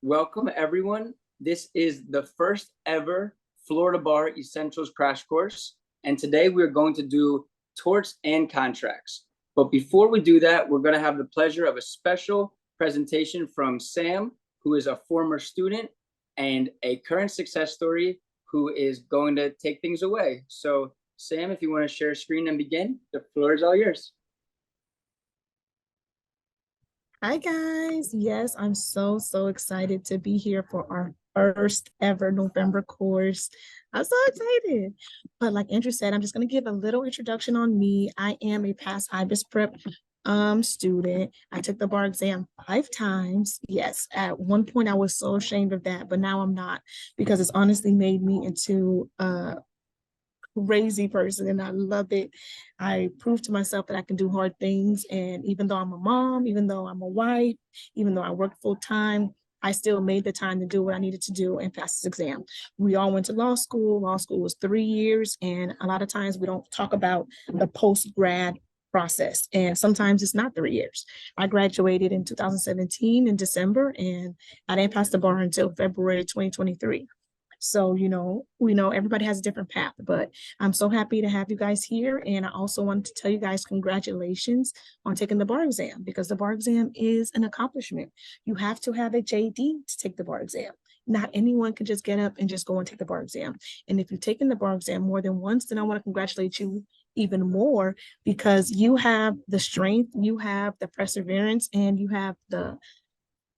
Welcome everyone. This is the first ever Florida Bar Essentials Crash Course. And today we're going to do torts and contracts. But before we do that, we're going to have the pleasure of a special presentation from Sam, who is a former student and a current success story who is going to take things away. So Sam, if you want to share screen and begin, the floor is all yours. Hi guys. Yes, I'm so excited to be here for our first ever November course. I'm so excited. But like Andrew said, I'm just going to give a little introduction on me. I am a past IBIS prep student. I took the bar exam 5 times. Yes, at one point I was so ashamed of that, but now I'm not, because it's honestly made me into crazy person and I love it. I proved to myself that I can do hard things. And even though I'm a mom, even though I'm a wife, even though I work full time, I still made the time to do what I needed to do and pass this exam. We all went to law school. Law school was 3 years. And a lot of times we don't talk about the post-grad process. And sometimes it's not 3 years. I graduated in 2017 in December, and I didn't pass the bar until February 2023. So, we know everybody has a different path, but I'm so happy to have you guys here. And I also wanted to tell you guys congratulations on taking the bar exam, because the bar exam is an accomplishment. You have to have a JD to take the bar exam. Not anyone can just get up and just go and take the bar exam. And if you've taken the bar exam more than once, then I want to congratulate you even more, because you have the strength, you have the perseverance, and you have the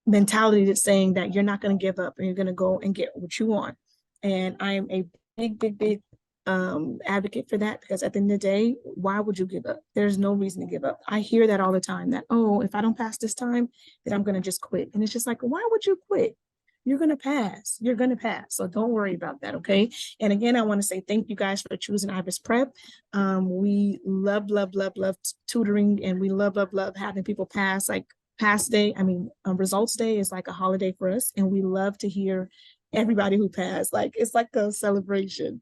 mentality that's saying that you're not going to give up and you're going to go and get what you want. And I am a big advocate for that, because at the end of the day, why would you give up? There's no reason to give up. I hear that all the time, that, oh, if I don't pass this time, then I'm going to just quit. And it's just like, why would you quit? You're going to pass. You're going to pass. So don't worry about that. Okay. And again, I want to say thank you guys for choosing IBIS Prep. We love tutoring, and we love having people pass. Like results day is like a holiday for us, and we love to hear everybody who passed. Like, it's like a celebration.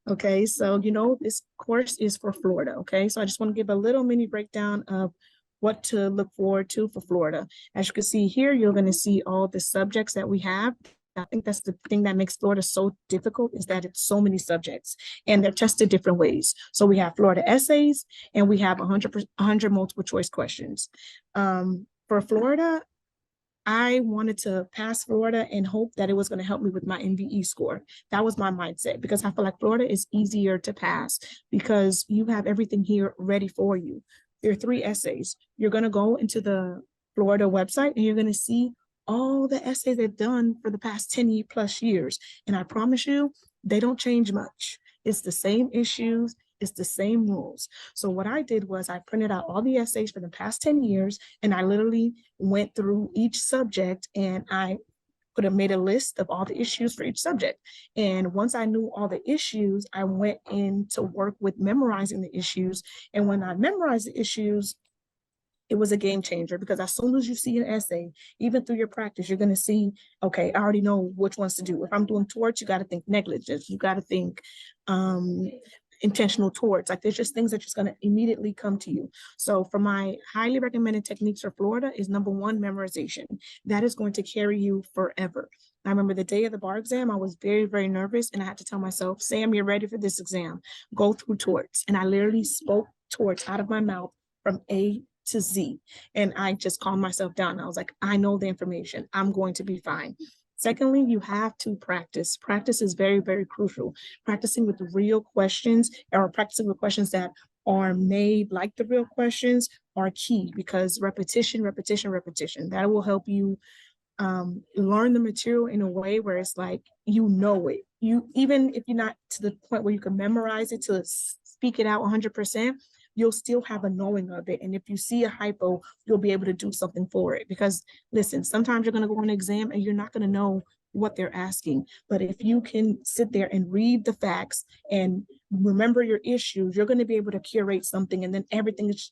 Okay, so this course is for Florida. Okay, so I just want to give a little mini breakdown of what to look forward to for Florida. As you can see here, you're going to see all the subjects that we have. I think that's the thing that makes Florida so difficult, is that it's so many subjects and they're tested different ways. So we have Florida essays, and we have 100 multiple choice questions. For Florida, I wanted to pass Florida and hope that it was going to help me with my MVE score. That was my mindset, because I feel like Florida is easier to pass because you have everything here ready for you. There are 3 essays. You're going to go into the Florida website and you're going to see all the essays they've done for the past 10 plus years. And I promise you, they don't change much. It's the same issues. It's the same rules. So what I did was I printed out all the essays for the past 10 years, and I literally went through each subject and I made a list of all the issues for each subject. And once I knew all the issues, I went in to work with memorizing the issues. And when I memorized the issues, it was a game changer, because as soon as you see an essay, even through your practice, you're going to see, okay, I already know which ones to do. If I'm doing torts, you got to think negligence. You got to think intentional torts. Like, there's just things that just going to immediately come to you. So for my highly recommended techniques for Florida is, number 1, memorization. That is going to carry you forever. I remember the day of the bar exam, I was very nervous, and I had to tell myself, Sam, you're ready for this exam. Go through torts. And I literally spoke torts out of my mouth from A to Z. And I just calmed myself down. I was like, I know the information. I'm going to be fine. Secondly, you have to practice. Practice is very crucial. Practicing with real questions, or practicing with questions that are made like the real questions, are key, because repetition, that will help you learn the material in a way where it's like, it. Even if you're not to the point where you can memorize it to speak it out 100%, you'll still have a knowing of it. And if you see a hypo, you'll be able to do something for it. Because listen, sometimes you're going to go on an exam and you're not going to know what they're asking. But if you can sit there and read the facts and remember your issues, you're going to be able to curate something. And then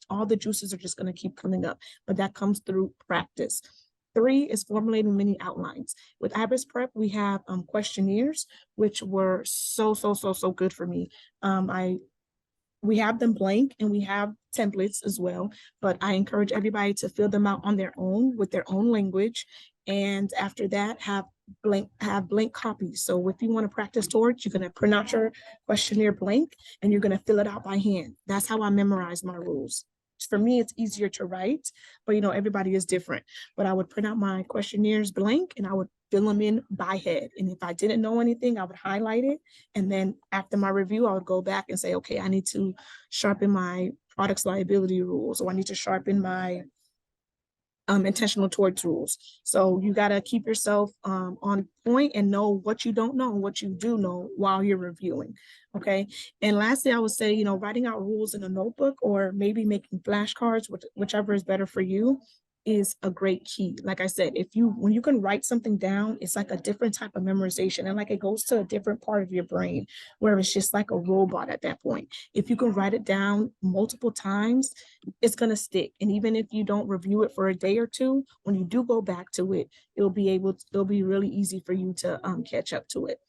all the juices are just going to keep coming up. But that comes through practice. 3 is formulating mini outlines. With IBIS Prep, we have questionnaires, which were so good for me. I We have them blank and we have templates as well, but I encourage everybody to fill them out on their own with their own language. And after that, have blank copies. So if you want to practice Torts, you're going to print out your questionnaire blank and you're going to fill it out by hand. That's how I memorize my rules. For me, it's easier to write, but everybody is different. But I would print out my questionnaires blank and I would fill them in by head. And if I didn't know anything, I would highlight it. And then after my review, I would go back and say, okay, I need to sharpen my products liability rules, or I need to sharpen my intentional torts rules. So you got to keep yourself on point and know what you don't know and what you do know while you're reviewing. Okay. And lastly, I would say, writing out rules in a notebook or maybe making flashcards, whichever is better for you, is a great key. Like I said, when you can write something down, it's like a different type of memorization, and like it goes to a different part of your brain where it's just like a robot at that point. If you can write it down multiple times, it's going to stick. And even if you don't review it for a day or two, when you do go back to it, it'll be really easy for you to catch up to it.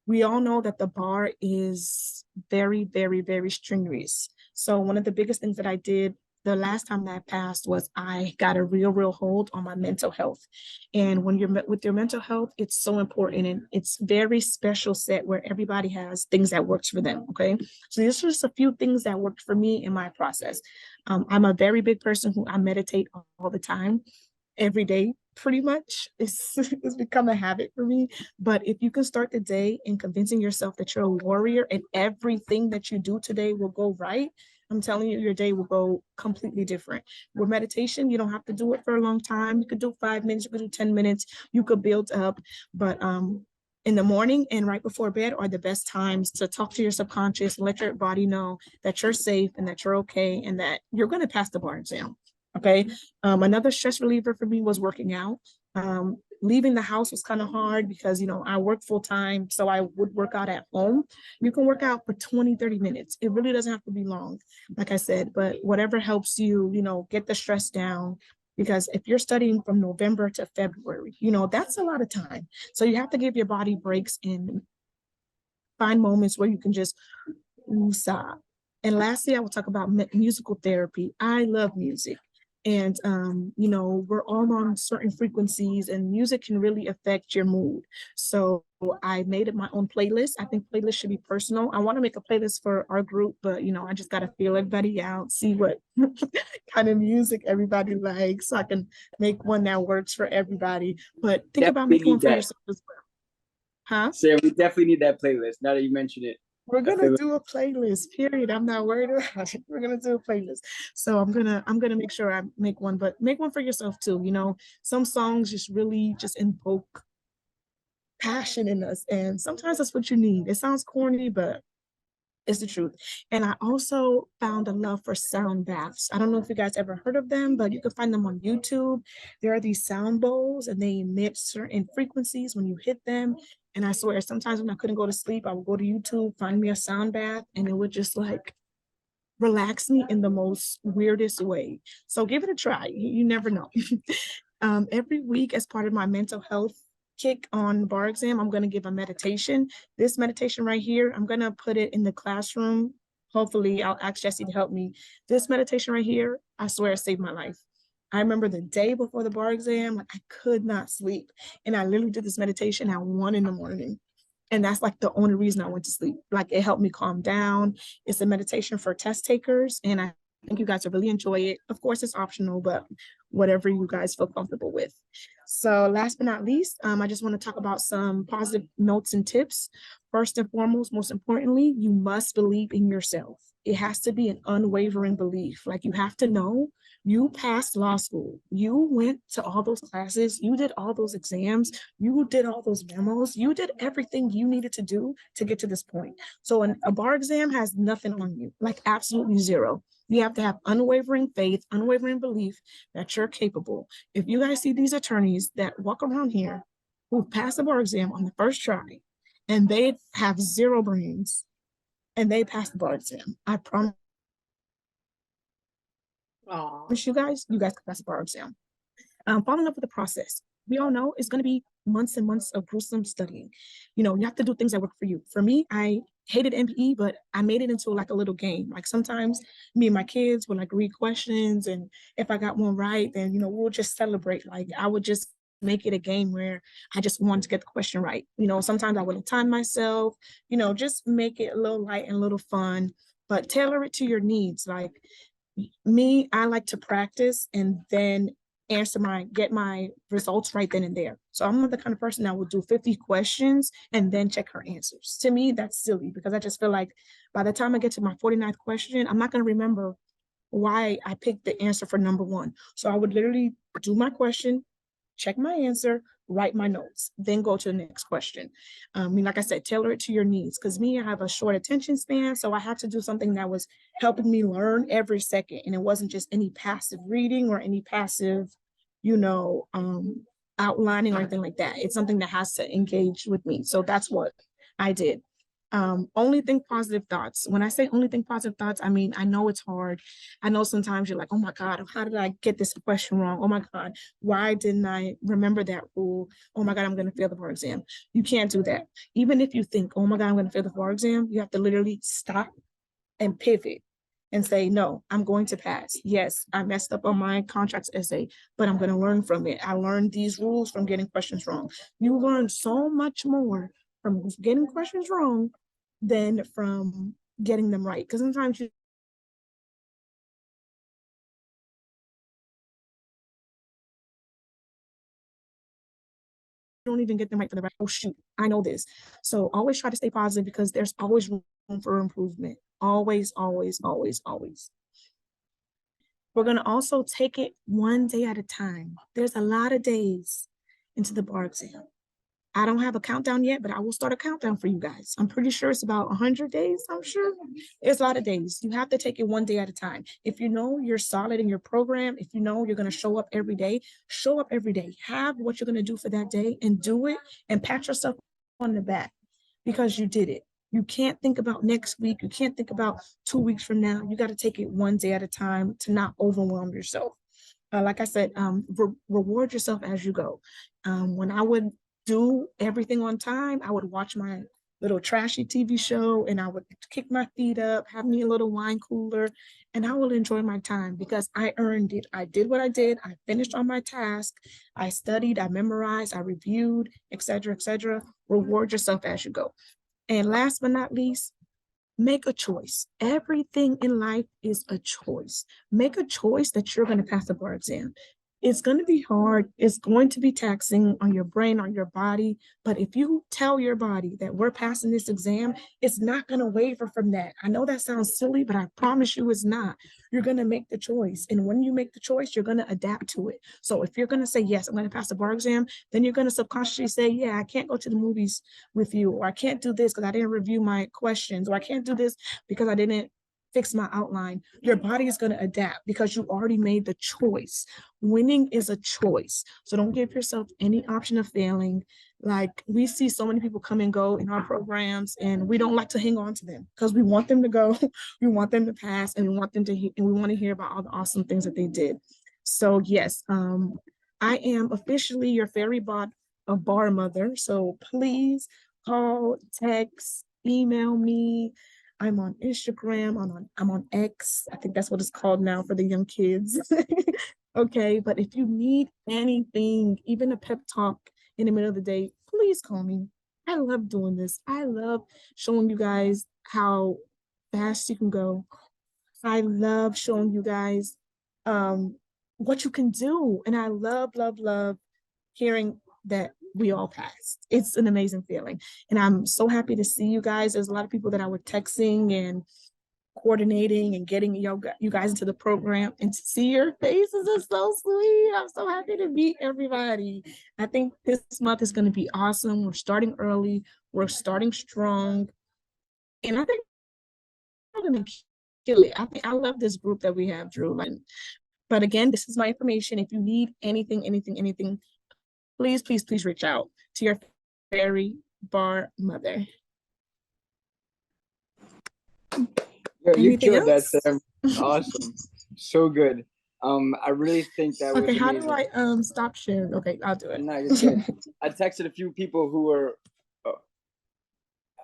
We all know that the bar is very, very, very strenuous. So one of the biggest things that I did the last time that I passed was I got a real hold on my mental health. And when you're with your mental health, it's so important, and it's very special set where everybody has things that works for them. Okay. So these are just a few things that worked for me in my process. I'm a very big person who I meditate all the time, every day, pretty much. It's become a habit for me. But if you can start the day in convincing yourself that you're a warrior and everything that you do today will go right, I'm telling you, your day will go completely different. With meditation, you don't have to do it for a long time. You could do 5 minutes, you could do 10 minutes, you could build up. But in the morning and right before bed are the best times to talk to your subconscious and let your body know that you're safe and that you're okay and that you're going to pass the bar exam. Okay. Another stress reliever for me was working out. Leaving the house was kind of hard because, I work full time. So I would work out at home. You can work out for 20, 30 minutes. It really doesn't have to be long, like I said, but whatever helps you, get the stress down. Because if you're studying from November to February, that's a lot of time. So you have to give your body breaks and find moments where you can just woosah. And lastly, I will talk about musical therapy. I love music. And, we're all on certain frequencies, and music can really affect your mood. So I made it my own playlist. I think playlists should be personal. I want to make a playlist for our group, but, I just got to feel everybody out, see what kind of music everybody likes, so I can make one that works for everybody. But think about making one for yourself as well. Huh? Sarah, we definitely need that playlist now that you mention it. We're gonna do a playlist, period. I'm not worried about it. We're gonna do a playlist. So I'm gonna make sure I make one, but make one for yourself too. Some songs just really just invoke passion in us. And sometimes that's what you need. It sounds corny, but it's the truth. And I also found a love for sound baths. I don't know if you guys ever heard of them, but you can find them on YouTube. There are these sound bowls and they emit certain frequencies when you hit them. And I swear, sometimes when I couldn't go to sleep, I would go to YouTube, find me a sound bath, and it would just like relax me in the most weirdest way. So give it a try. You never know. Every week, as part of my mental health kick on bar exam, I'm going to give a meditation. This meditation right here, I'm going to put it in the classroom. Hopefully, I'll ask Jesse to help me. This meditation right here, I swear it saved my life. I remember the day before the bar exam, like I could not sleep. And I literally did this meditation at 1 a.m. And that's like the only reason I went to sleep. Like it helped me calm down. It's a meditation for test takers. And I think you guys will really enjoy it. Of course, it's optional, but whatever you guys feel comfortable with. So last but not least, I just want to talk about some positive notes and tips. First and foremost, most importantly, you must believe in yourself. It has to be an unwavering belief. Like you have to know you passed law school. You went to all those classes. You did all those exams. You did all those memos. You did everything you needed to do to get to this point. So a bar exam has nothing on you, like absolutely zero. You have to have unwavering faith, unwavering belief that you're capable. If you guys see these attorneys that walk around here who pass the bar exam on the first try and they have zero brains and they pass the bar exam, I promise you guys can pass the bar exam. Following up with the process, we all know it's going to be months and months of gruesome studying. You know, you have to do things that work for you. For me, I hated MPE, but I made it into like a little game. Like sometimes me and my kids would like read questions, and if I got one right, then you know we'll just celebrate. Like I would just make it a game where I just wanted to get the question right. You know, sometimes I would time myself, you know, just make it a little light and a little fun, but tailor it to your needs. Like me, I like to practice and then get my results right then and there. So I'm not the kind of person that will do 50 questions and then check her answers. To me, that's silly because I just feel like by the time I get to my 49th question, I'm not going to remember why I picked the answer for number one. So I would literally do my question, check my answer, write my notes, then go to the next question. I mean, like I said, tailor it to your needs. Because me, I have a short attention span, so I had to do something that was helping me learn every second, and it wasn't just any passive reading or any passive, you know, outlining or anything like that. It's something that has to engage with me. So that's what I did. Only think positive thoughts. When I say only think positive thoughts, I mean, I know it's hard. I know sometimes you're like, oh my God, how did I get this question wrong? Oh my God, why didn't I remember that rule? Oh my God, I'm going to fail the bar exam. You can't do that. Even if you think, oh my God, I'm going to fail the bar exam, you have to literally stop and pivot and say, no, I'm going to pass. Yes, I messed up on my contracts essay, but I'm going to learn from it. I learned these rules from getting questions wrong. You learn so much more from getting questions wrong than from getting them right. Because sometimes you don't even get them right for the right. Oh shoot, I know this. So always try to stay positive because there's always room for improvement. Always, always, always, always. We're going to also take it one day at a time. There's a lot of days into the bar exam. I don't have a countdown yet, but I will start a countdown for you guys. I'm pretty sure it's about 100 days. I'm sure it's a lot of days. You have to take it one day at a time. If you know you're solid in your program, if you know you're going to show up every day, show up every day. Have what you're going to do for that day and do it and pat yourself on the back because you did it. You can't think about next week. You can't think about 2 weeks from now. You got to take it one day at a time to not overwhelm yourself. Like I said, reward yourself as you go. When I would do everything on time, I would watch my little trashy TV show and I would kick my feet up, have me a little wine cooler, and I will enjoy my time because I earned it. I did what I did. I finished on my task. I studied, I memorized, I reviewed, etc., etc. Reward yourself as you go. And last but not least, make a choice. Everything in life is a choice. Make a choice that you're going to pass the bar exam. It's going to be hard. It's going to be taxing on your brain, on your body. But if you tell your body that we're passing this exam, it's not going to waver from that. I know that sounds silly, but I promise you it's not. You're going to make the choice. And when you make the choice, you're going to adapt to it. So if you're going to say, yes, I'm going to pass the bar exam, then you're going to subconsciously say, yeah, I can't go to the movies with you, or I can't do this because I didn't review my questions, or I can't do this because I didn't fix my outline. Your body is going to adapt because you already made the choice. Winning is a choice. So don't give yourself any option of failing. Like we see so many people come and go in our programs and we don't like to hang on to them because we want them to go, we want them to pass, and we want them to and we want to hear about all the awesome things that they did. So yes, I am officially your fairy bot, a bar mother. So please call, text, email me. I'm on Instagram, I'm on X. I think that's what it's called now for the young kids. Okay, but if you need anything, even a pep talk in the middle of the day, please call me. I love doing this. I love showing you guys how fast you can go. I love showing you guys um, what you can do. And I love, love, love hearing that we all passed. It's an amazing feeling. And I'm so happy to see you guys. There's a lot of people that I was texting and coordinating and getting you guys into the program, and to see your faces is so sweet. I'm so happy to meet everybody. I think this month is going to be awesome. We're starting early. We're starting strong. And I think we're going to kill it. I love this group that we have, Drew. But again, this is my information. If you need anything, anything, please, please, please reach out to your fairy bar mother. Yo, you Anything killed that, else? Sam. Awesome. So good. I really think that was Okay, how amazing. do I stop sharing? Okay, I'll do it. No, you're good. I texted a few people who were,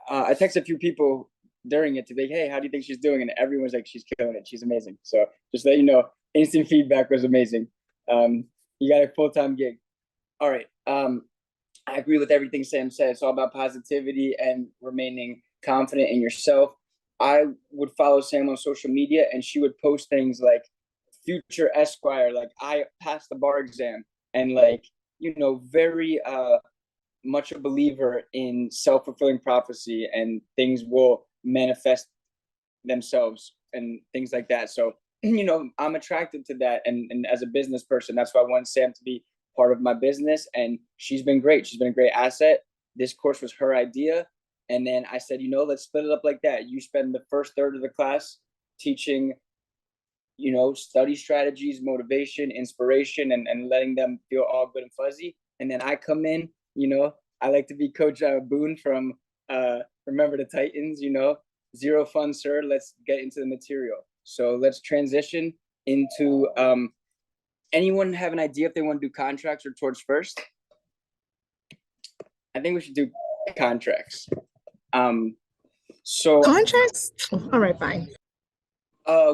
I texted a few people during it to be like, hey, how do you think she's doing? And everyone's like, she's killing it. She's amazing. So just let you know, instant feedback was amazing. You got a full-time gig. All right. I agree with everything Sam said. It's all about positivity and remaining confident in yourself. I would follow Sam on social media, and she would post things like future Esquire, like I passed the bar exam, and like, very much a believer in self-fulfilling prophecy, and things will manifest themselves and things like that. So, I'm attracted to that. And as a business person, that's why I want Sam to be part of my business. And she's been great. She's been a great asset. This course was her idea. And then I said, let's split it up like that. You spend the first third of the class teaching, study strategies, motivation, inspiration, and letting them feel all good and fuzzy. And then I come in, I like to be Coach Boone from Remember the Titans, zero fun, sir. Let's get into the material. So let's transition into anyone have an idea if they want to do contracts or torts first? I think we should do contracts. So Contracts? All right, fine.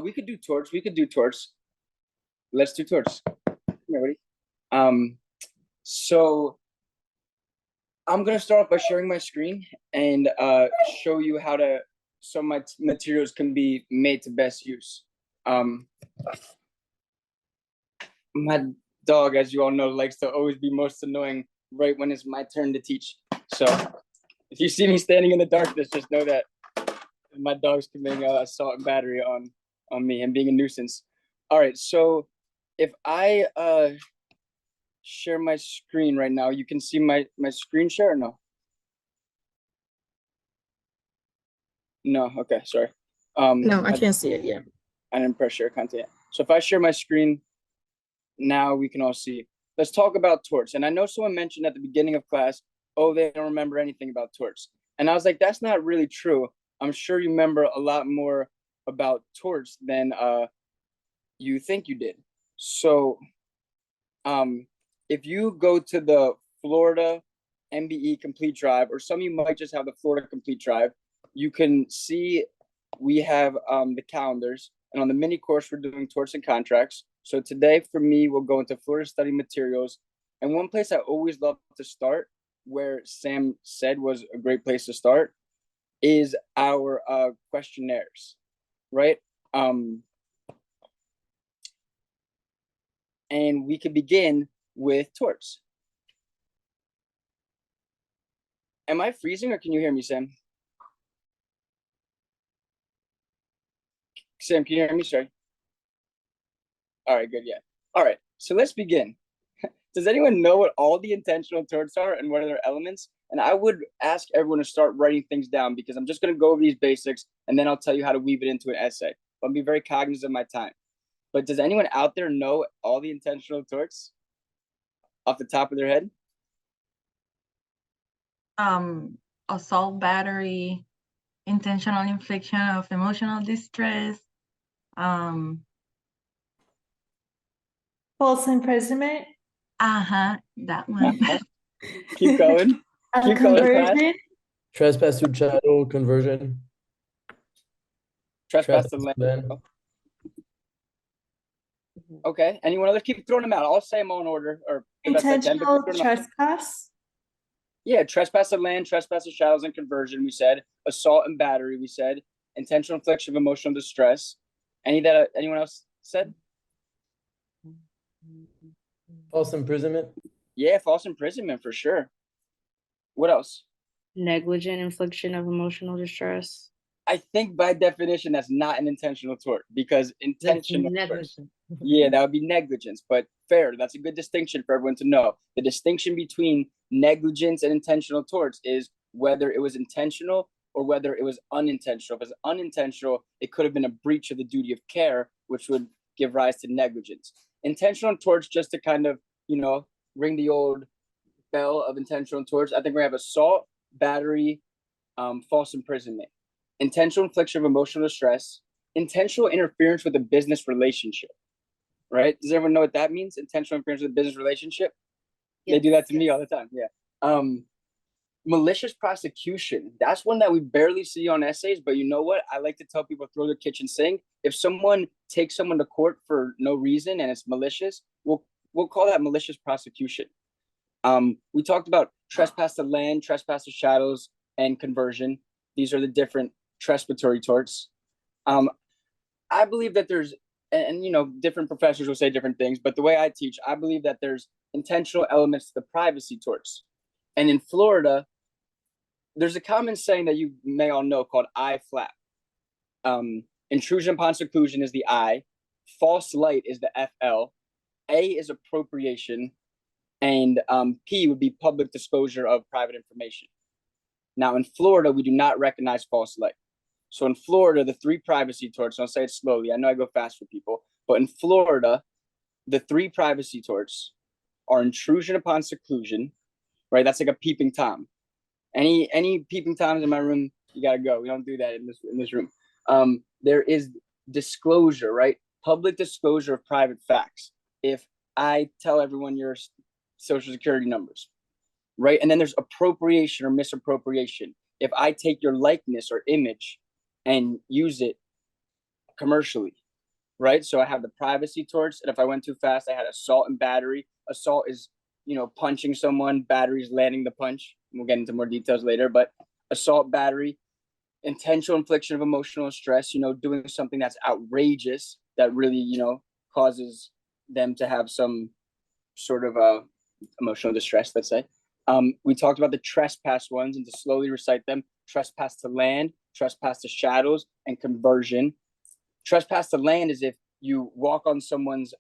We could do torts. Let's do torts. Everybody. So I'm gonna start off by sharing my screen and show you how some of my materials can be made to best use. My dog, as you all know, likes to always be most annoying right when it's my turn to teach. So if you see me standing in the darkness, just know that my dog's committing assault and battery on me and being a nuisance. All right, so if I share my screen right now, you can see my screen share or no? No, okay, sorry. No, I can't see it yet. I didn't press share content. So if I share my screen, now we can all see. Let's talk about torts. And I know someone mentioned at the beginning of class, oh, they don't remember anything about torts. And I was like, that's not really true. I'm sure you remember a lot more about torts than you think you did. So if you go to the Florida MBE Complete Drive, or some of you might just have the Florida Complete Drive, you can see we have the calendars. And on the mini course, we're doing torts and contracts. So today, for me, we'll go into Florida study materials. And one place I always love to start, where Sam said was a great place to start, is our questionnaires, right? And we could begin with torts. Am I freezing or can you hear me, Sam? Sam, can you hear me? Sorry. All right, good. Yeah. All right. So let's begin. Does anyone know what all the intentional torts are and what are their elements? And I would ask everyone to start writing things down, because I'm just going to go over these basics and then I'll tell you how to weave it into an essay. I'll be very cognizant of my time. But does anyone out there know all the intentional torts off the top of their head? Assault, battery, intentional infliction of emotional distress, false imprisonment, that one. Keep going. Keep going, class. conversion, Trespass to chattel conversion. Trespass to land. Okay. Anyone else? Keep throwing them out. I'll say them all in order, or the best I can, but intentional keep throwing them out. trespass, Yeah, trespass to land, trespass to chattels and conversion, we said. Assault and battery, we said. Intentional infliction of emotional distress. Anyone else said? False imprisonment. Yeah, false imprisonment for sure. What else? Negligent infliction of emotional distress. I think by definition that's not an intentional tort, because intentional torts, yeah, that would be negligence. But fair, that's a good distinction for everyone to know. The distinction between negligence and intentional torts is whether it was intentional or whether it was unintentional. If it's unintentional, it could have been a breach of the duty of care, which would give rise to negligence. Intentional torts, just to kind of, ring the old bell of intentional torts, I think we have assault, battery, false imprisonment, intentional infliction of emotional distress, intentional interference with a business relationship. right? Does everyone know what that means? Intentional interference with the business relationship. They do that to me all the time. Yeah. Malicious prosecution. That's one that we barely see on essays, but you know what? I like to tell people, throw their kitchen sink. If someone takes someone to court for no reason and it's malicious, we'll call that malicious prosecution. We talked about trespass to land, trespass to shadows, and conversion. These are the different trespassatory torts. I believe that there's, and you know, different professors will say different things, but the way I teach, I believe that there's intentional elements to the privacy torts. And in Florida, there's a common saying that you may all know called I flap. Intrusion upon seclusion is the I, false light is the FL, A is appropriation, and P would be public disclosure of private information. Now in Florida, we do not recognize false light. So in Florida, the three privacy torts, I'll say it slowly, I know I go fast for people, but in Florida, the three privacy torts are intrusion upon seclusion, right? That's like a peeping Tom. Any peeping Toms in my room, you gotta go. We don't do that in this room. There is disclosure, right? Public disclosure of private facts. If I tell everyone your social security numbers, right? And then there's appropriation or misappropriation. If I take your likeness or image and use it commercially, right? So I have the privacy torts, and if I went too fast, I had assault and battery. Assault is, you know, punching someone, battery is landing the punch. We'll get into more details later, but assault, battery, intentional infliction of emotional stress, you know, doing something that's outrageous that really, you know, causes them to have some sort of emotional distress, let's say. We talked about the trespass ones, and to slowly recite them: trespass to land, trespass to shadows, and conversion. Trespass to land is if you walk on someone's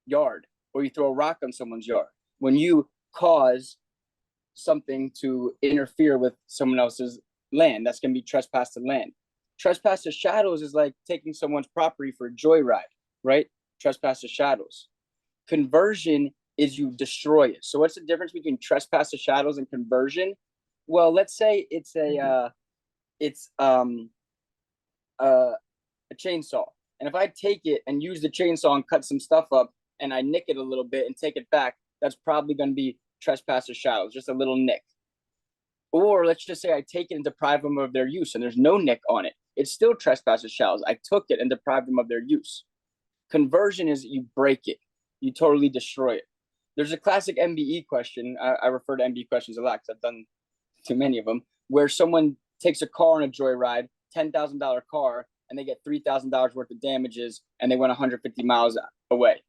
yard, or you throw a rock on someone's yard. When you cause something to interfere with someone else's land, that's going to be trespass to land. Trespass to shadows is like taking someone's property for a joyride, right? Trespass to shadows. Conversion is you destroy it. So what's the difference between trespass to shadows and conversion? Well, let's say it's a chainsaw, and if I take it and use the chainsaw and cut some stuff up, and I nick it a little bit and take it back, that's probably going to be trespass to shadows, just a little nick. Or let's just say I take it and deprive them of their use, and there's no nick on it. It's still trespass to shadows. I took it and deprived them of their use. Conversion is you break it, you totally destroy it. There's a classic MBE question. I refer to MBE questions a lot because I've done too many of them, where someone takes a car on a joyride, $10,000 car, and they get $3,000 worth of damages, and they went 150 miles away.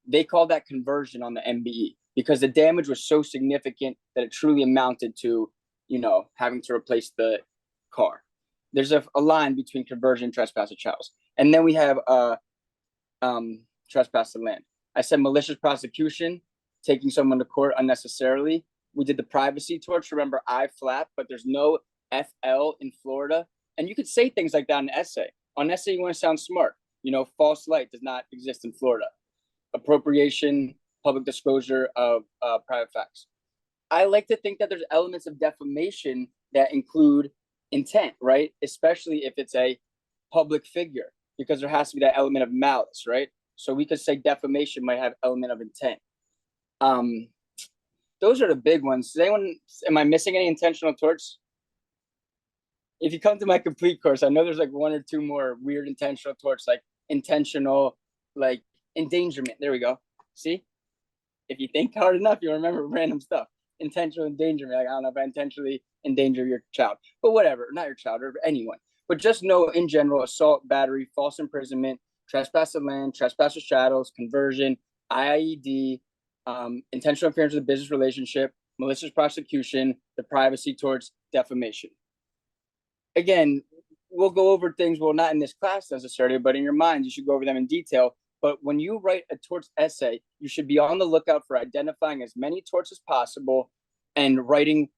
They call that conversion on the MBE because the damage was so significant that it truly amounted to, you know, having to replace the car. There's a line between conversion and trespass to shadows. And then we have trespass to land. I said malicious prosecution, taking someone to court unnecessarily. We did the privacy torch. Remember, I flap, but there's no FL in Florida. And you could say things like that in an essay. On an essay, you want to sound smart. You know, false light does not exist in Florida. Appropriation, public disclosure of private facts. I like to think that there's elements of defamation that include intent, right? Especially if it's a public figure, because there has to be that element of malice, right? So we could say defamation might have element of intent. Those are the big ones. Does anyone, am I missing any intentional torts? If you come to my complete course, I know there's like one or two more weird intentional torts, like intentional, like endangerment. There we go. See? If you think hard enough, you'll remember random stuff. Intentional endangerment. Like, I don't know if I intentionally endanger your child, but whatever, not your child or anyone. But just know in general, assault, battery, false imprisonment, trespass to land, trespass to shadows, conversion, IIED, intentional interference with the business relationship, malicious prosecution, the privacy torts, defamation. Again, we'll go over things, well, not in this class necessarily, but in your mind, you should go over them in detail. But when you write a torts essay, you should be on the lookout for identifying as many torts as possible and writing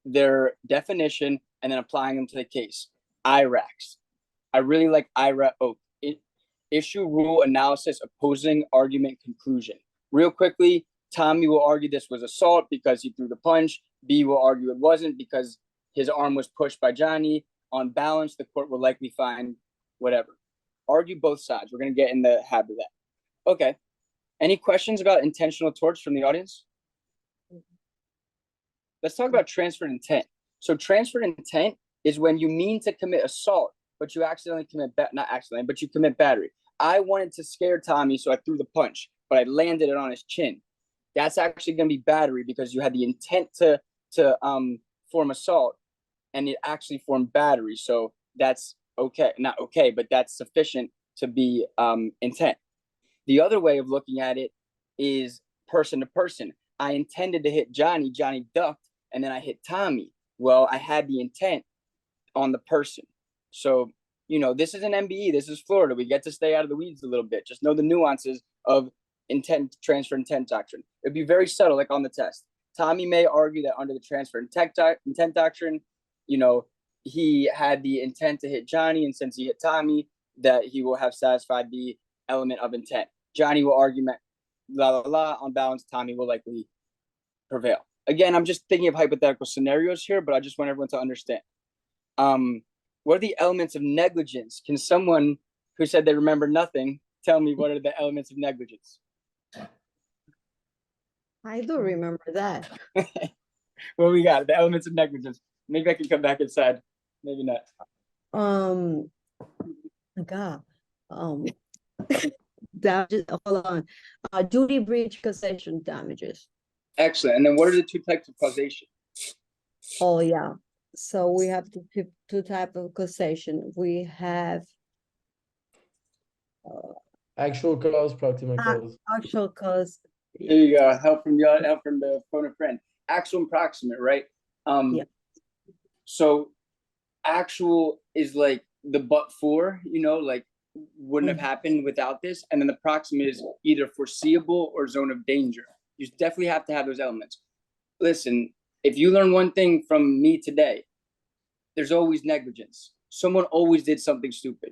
their definition and then applying them to the case. IRACs. I really like IRAC. Issue, rule, analysis, opposing, argument, conclusion. Real quickly, Tommy will argue this was assault because he threw the punch. B will argue it wasn't because his arm was pushed by Johnny. On balance, the court will likely find whatever. Argue both sides. We're going to get in the habit of that. Okay. Any questions about intentional torts from the audience? Let's talk about transferred intent. So transferred intent is when you mean to commit assault, but you accidentally commit, not accidentally, but you commit battery. I wanted to scare Tommy, so I threw the punch, but I landed it on his chin. That's actually going to be battery because you had the intent to form assault, and it actually formed battery. So that's okay, not okay, but that's sufficient to be intent. The other way of looking at it is person to person. I intended to hit Johnny, Johnny ducked, and then I hit Tommy. Well, I had the intent on the person. So, you know, this is an MBE, this is Florida. We get to stay out of the weeds a little bit. Just know the nuances of intent, transfer intent doctrine. It'd be very subtle, like on the test. Tommy may argue that under the transfer intent doctrine, you know, he had the intent to hit Johnny, and since he hit Tommy, that he will have satisfied the element of intent. Johnny will argue, on balance, Tommy will likely prevail. Again, I'm just thinking of hypothetical scenarios here, but I just want everyone to understand. What are the elements of negligence? Can someone who said they remember nothing tell me what are the elements of negligence? I do remember that. What we got? The elements of negligence. Maybe I can come back inside. Maybe not. God. Damages, hold on. Duty breach causation damages. Excellent. And then what are the two types of causation? Oh, yeah. So we have two types of causation. We have Actual cause, proximate cause. actual cause. There you go. Help from the phone a friend. Actual and proximate, right? Yeah. So actual is like the but for, you know, like wouldn't have happened without this. And then the proximate is either foreseeable or zone of danger. You definitely have to have those elements. Listen, if you learn one thing from me today, there's always negligence. Someone always did something stupid.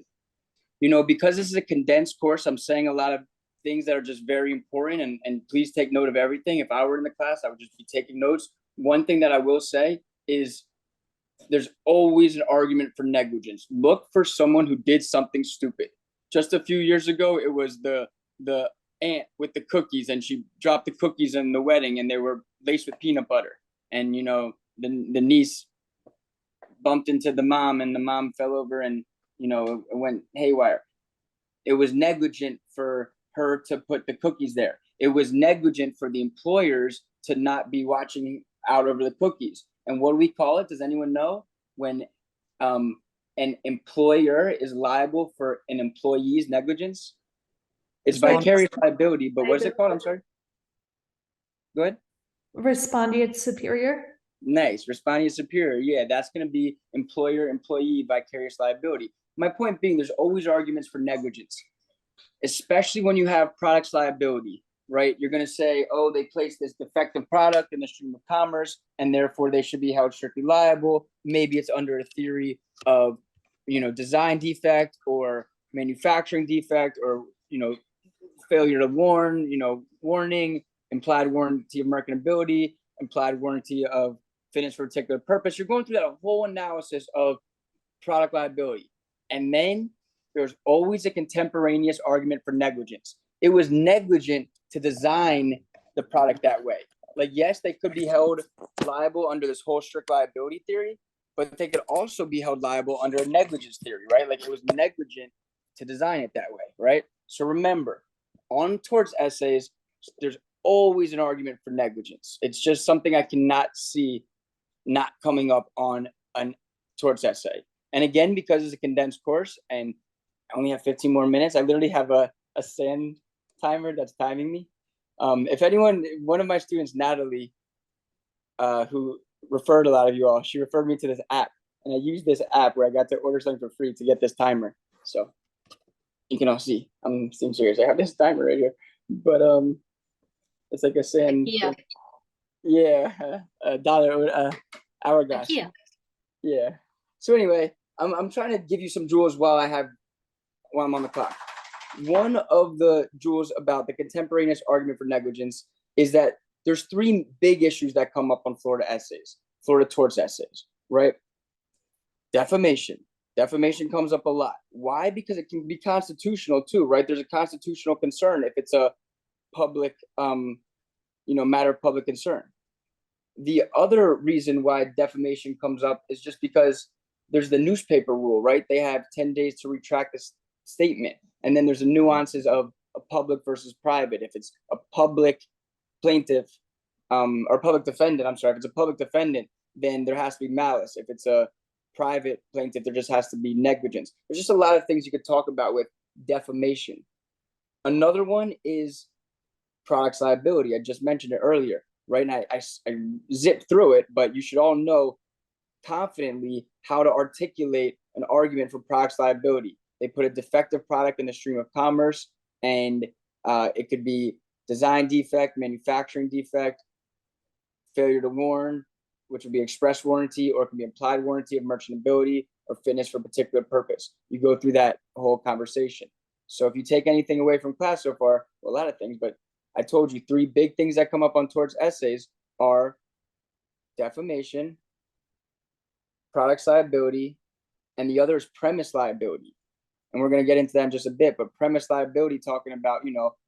You know, because this is a condensed course, I'm saying a lot of things that are just very important, and please take note of everything. If I were in the class, I would just be taking notes. One thing that I will say is there's always an argument for negligence. Look for someone who did something stupid. Just a few years ago, it was the aunt with the cookies, and she dropped the cookies in the wedding, and they were laced with peanut butter. And, you know, the niece bumped into the mom, and the mom fell over, and, you know, it went haywire. It was negligent for her to put the cookies there. It was negligent for the employers to not be watching out over the cookies. And what do we call it? Does anyone know? When an employer is liable for an employee's negligence? It's vicarious liability, but what is it called? I'm sorry. Go ahead. Respondeat superior. Nice. Respondeat superior. Yeah, that's going to be employer-employee vicarious liability. My point being, there's always arguments for negligence, especially when you have products liability, right? You're going to say, oh, they placed this defective product in the stream of commerce, and therefore they should be held strictly liable. Maybe it's under a theory of, you know, design defect or manufacturing defect, or, you know, failure to warn, you know, warning, implied warranty of marketability, implied warranty of fitness for a particular purpose. You're going through that whole analysis of product liability. And then there's always a contemporaneous argument for negligence. It was negligent to design the product that way. Like, yes, they could be held liable under this whole strict liability theory, but they could also be held liable under a negligence theory, right? Like, it was negligent to design it that way, right? So remember, on torts essays, there's always an argument for negligence. It's just something I cannot see not coming up on a torts essay. And again, because it's a condensed course and I only have 15 more minutes, I literally have a sand timer that's timing me. If anyone, one of my students, Natalie, who referred a lot of you all, she referred me to this app. And I used this app where I got to order something for free to get this timer. So you can all see, I'm being serious. I have this timer right here. But it's like a sand. Yeah. Yeah, $1 hourglass. Yeah. Yeah. So anyway, I'm trying to give you some jewels while I'm on the clock. One of the jewels about the contemporaneous argument for negligence is that there's three big issues that come up on Florida essays, Florida torts essays, right? Defamation, Defamation comes up a lot. Why? Because it can be constitutional too, right? There's a constitutional concern if it's a public, matter of public concern. The other reason why defamation comes up is just because there's the newspaper rule, right? They have 10 days to retract this statement. And then there's the nuances of a public versus private. If it's a public plaintiff, or public defendant, I'm sorry, if it's a public defendant, then there has to be malice. If it's a private plaintiff, there just has to be negligence. There's just a lot of things you could talk about with defamation. Another one is products liability. I just mentioned it earlier, right? And I zipped through it, but you should all know confidently how to articulate an argument for products liability. They put a defective product in the stream of commerce, and it could be design defect, manufacturing defect, failure to warn, which would be express warranty, or it can be implied warranty of merchantability or fitness for a particular purpose. You go through that whole conversation. So if you take anything away from class so far, well, a lot of things, but I told you 3 big things that come up on Torts essays are defamation, products liability, and the other is premise liability. And we're going to get into that in just a bit, but premise liability talking about,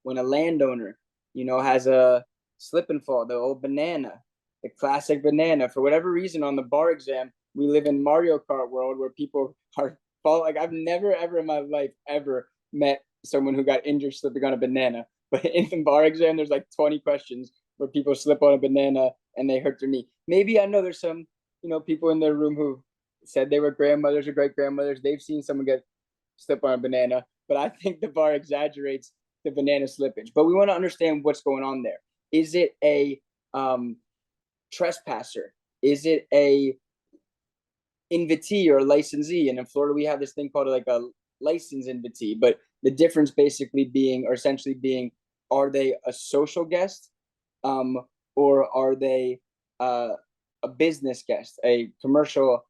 when a landowner, has a slip and fall, the old banana, the classic banana, for whatever reason on the bar exam, we live in Mario Kart world where people are fall. Like I've never ever in my life ever met someone who got injured slipping on a banana. But in the bar exam, there's like 20 questions where people slip on a banana and they hurt their knee. Maybe I know there's some, people in their room who said they were grandmothers or great grandmothers. They've seen someone get slip on a banana, but I think the bar exaggerates the banana slippage. But we want to understand what's going on there. Is it a trespasser? Is it a invitee or a licensee? And in Florida, we have this thing called like a license invitee, but the difference basically being, or essentially being, are they a social guest, or are they a business guest, a commercial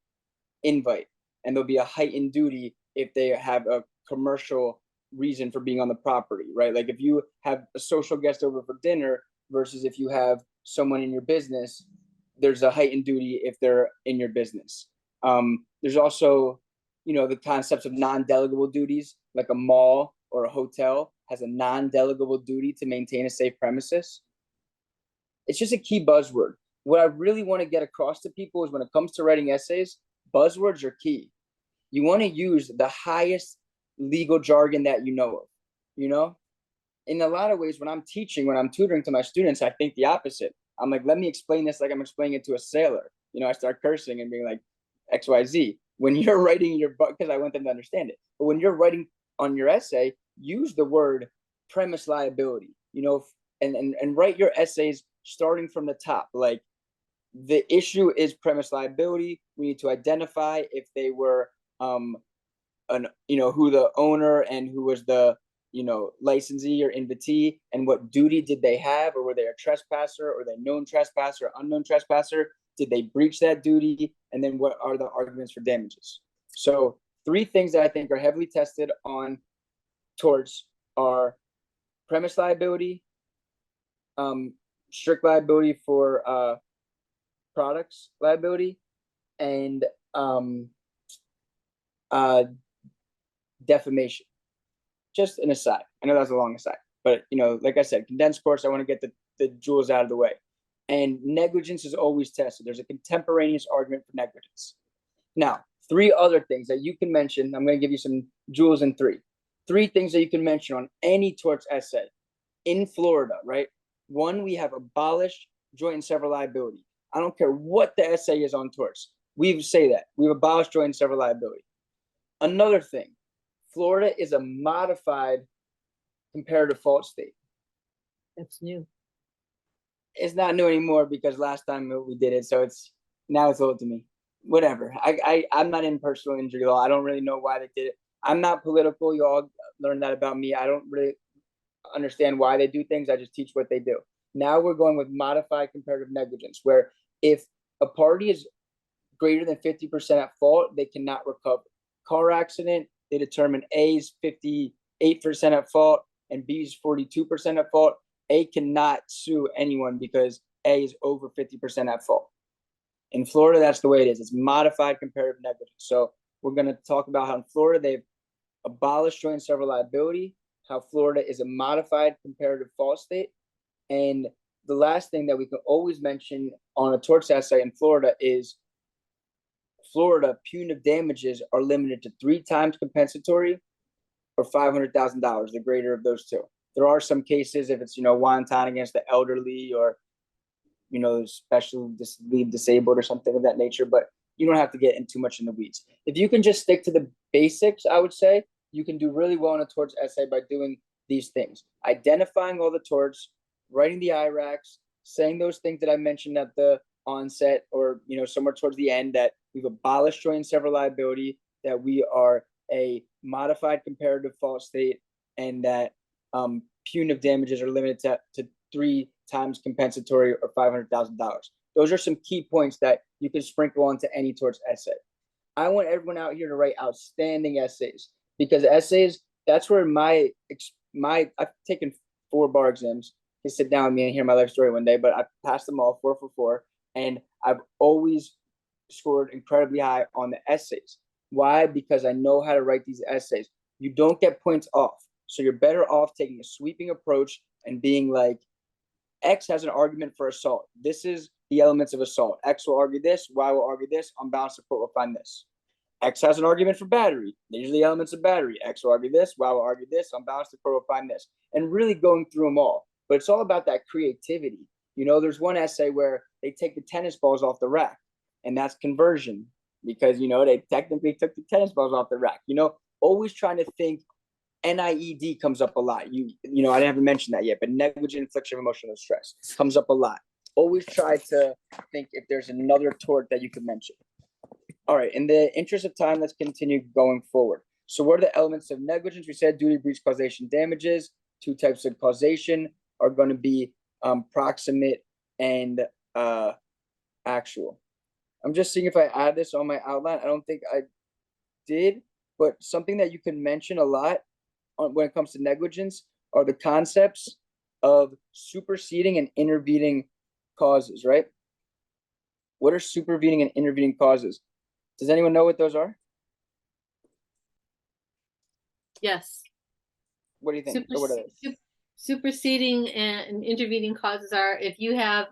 invite? And there'll be a heightened duty if they have a commercial reason for being on the property, right? Like if you have a social guest over for dinner versus if you have someone in your business, there's a heightened duty if they're in your business. There's also, the concepts of non-delegable duties, like a mall or a hotel has a non-delegable duty to maintain a safe premises. It's just a key buzzword. What I really want to get across to people is when it comes to writing essays, buzzwords are key. You want to use the highest legal jargon that you know of, In a lot of ways, when I'm teaching, when I'm tutoring to my students, I think the opposite. I'm like, let me explain this like I'm explaining it to a sailor. I start cursing and being like XYZ. When you're writing your book, because I want them to understand it, but when you're writing on your essay, use the word premise liability, and write your essays starting from the top. Like the issue is premise liability. We need to identify if they were, who the owner and who was the, licensee or invitee, and what duty did they have, or were they a trespasser, or they known trespasser, or unknown trespasser? Did they breach that duty? And then what are the arguments for damages? So 3 things that I think are heavily tested on torts are premise liability, strict liability for products liability, and defamation. Just an aside. I know that's a long aside, but like I said, condensed course, I want to get the jewels out of the way. And negligence is always tested. There's a contemporaneous argument for negligence. Now, 3 other things that you can mention. I'm going to give you some jewels in 3. 3 things that you can mention on any torts essay in Florida, right? 1, we have abolished joint and several liability. I don't care what the essay is on torts. We say that. We've abolished joint and several liability. Another thing, Florida is a modified comparative fault state. That's new. It's not new anymore because last time we did it, so now it's old to me. Whatever. I'm not in personal injury law. I don't really know why they did it. I'm not political. You all learned that about me. I don't really understand why they do things. I just teach what they do. Now we're going with modified comparative negligence, where if a party is greater than 50% at fault, they cannot recover. Car accident, they determine A is 58% at fault and B is 42% at fault. A cannot sue anyone because A is over 50% at fault. In Florida, that's the way it is. It's modified comparative negligence. So we're going to talk about how in Florida they've abolished joint and several liability, how Florida is a modified comparative fault state. And the last thing that we can always mention on a torts essay in Florida is Florida punitive damages are limited to 3 times compensatory or $500,000, the greater of those two. There are some cases if it's, wanton against the elderly or, special leave disabled or something of that nature, but you don't have to get in too much in the weeds. If you can just stick to the basics, I would say you can do really well in a torts essay by doing these things: identifying all the torts, writing the IRACs, saying those things that I mentioned at the onset or, somewhere towards the end, that we've abolished joint and several liability, that we are a modified comparative fault state, and that punitive damages are limited to 3 times compensatory or $500,000. Those are some key points that you can sprinkle onto any torts essay. I want everyone out here to write outstanding essays, because essays, that's where I've taken 4 bar exams. You can sit down with me and hear my life story one day, but I passed them all 4 for 4, and I've always scored incredibly high on the essays. Why? Because I know how to write these essays. You don't get points off. So you're better off taking a sweeping approach and being like, X has an argument for assault. This is the elements of assault. X will argue this, Y will argue this, unbalanced support will find this. X has an argument for battery. These are the elements of battery. X will argue this, Y will argue this, unbalanced support will find this. And really going through them all. But it's all about that creativity. There's one essay where they take the tennis balls off the rack, and that's conversion, because, they technically took the tennis balls off the rack. Always trying to think. NIED comes up a lot. I haven't mentioned that yet, but negligent infliction of emotional distress comes up a lot. Always try to think if there's another tort that you could mention. All right, in the interest of time, let's continue going forward. So what are the elements of negligence? We said duty, breach, causation, damages. 2 types of causation are going to be proximate and actual. I'm just seeing if I add this on my outline. I don't think I did, but something that you can mention a lot when it comes to negligence are the concepts of superseding and intervening causes, right? What are supervening and intervening causes? Does anyone know what those are? Yes. What do you think? Or what are they? Superseding and intervening causes are if you have,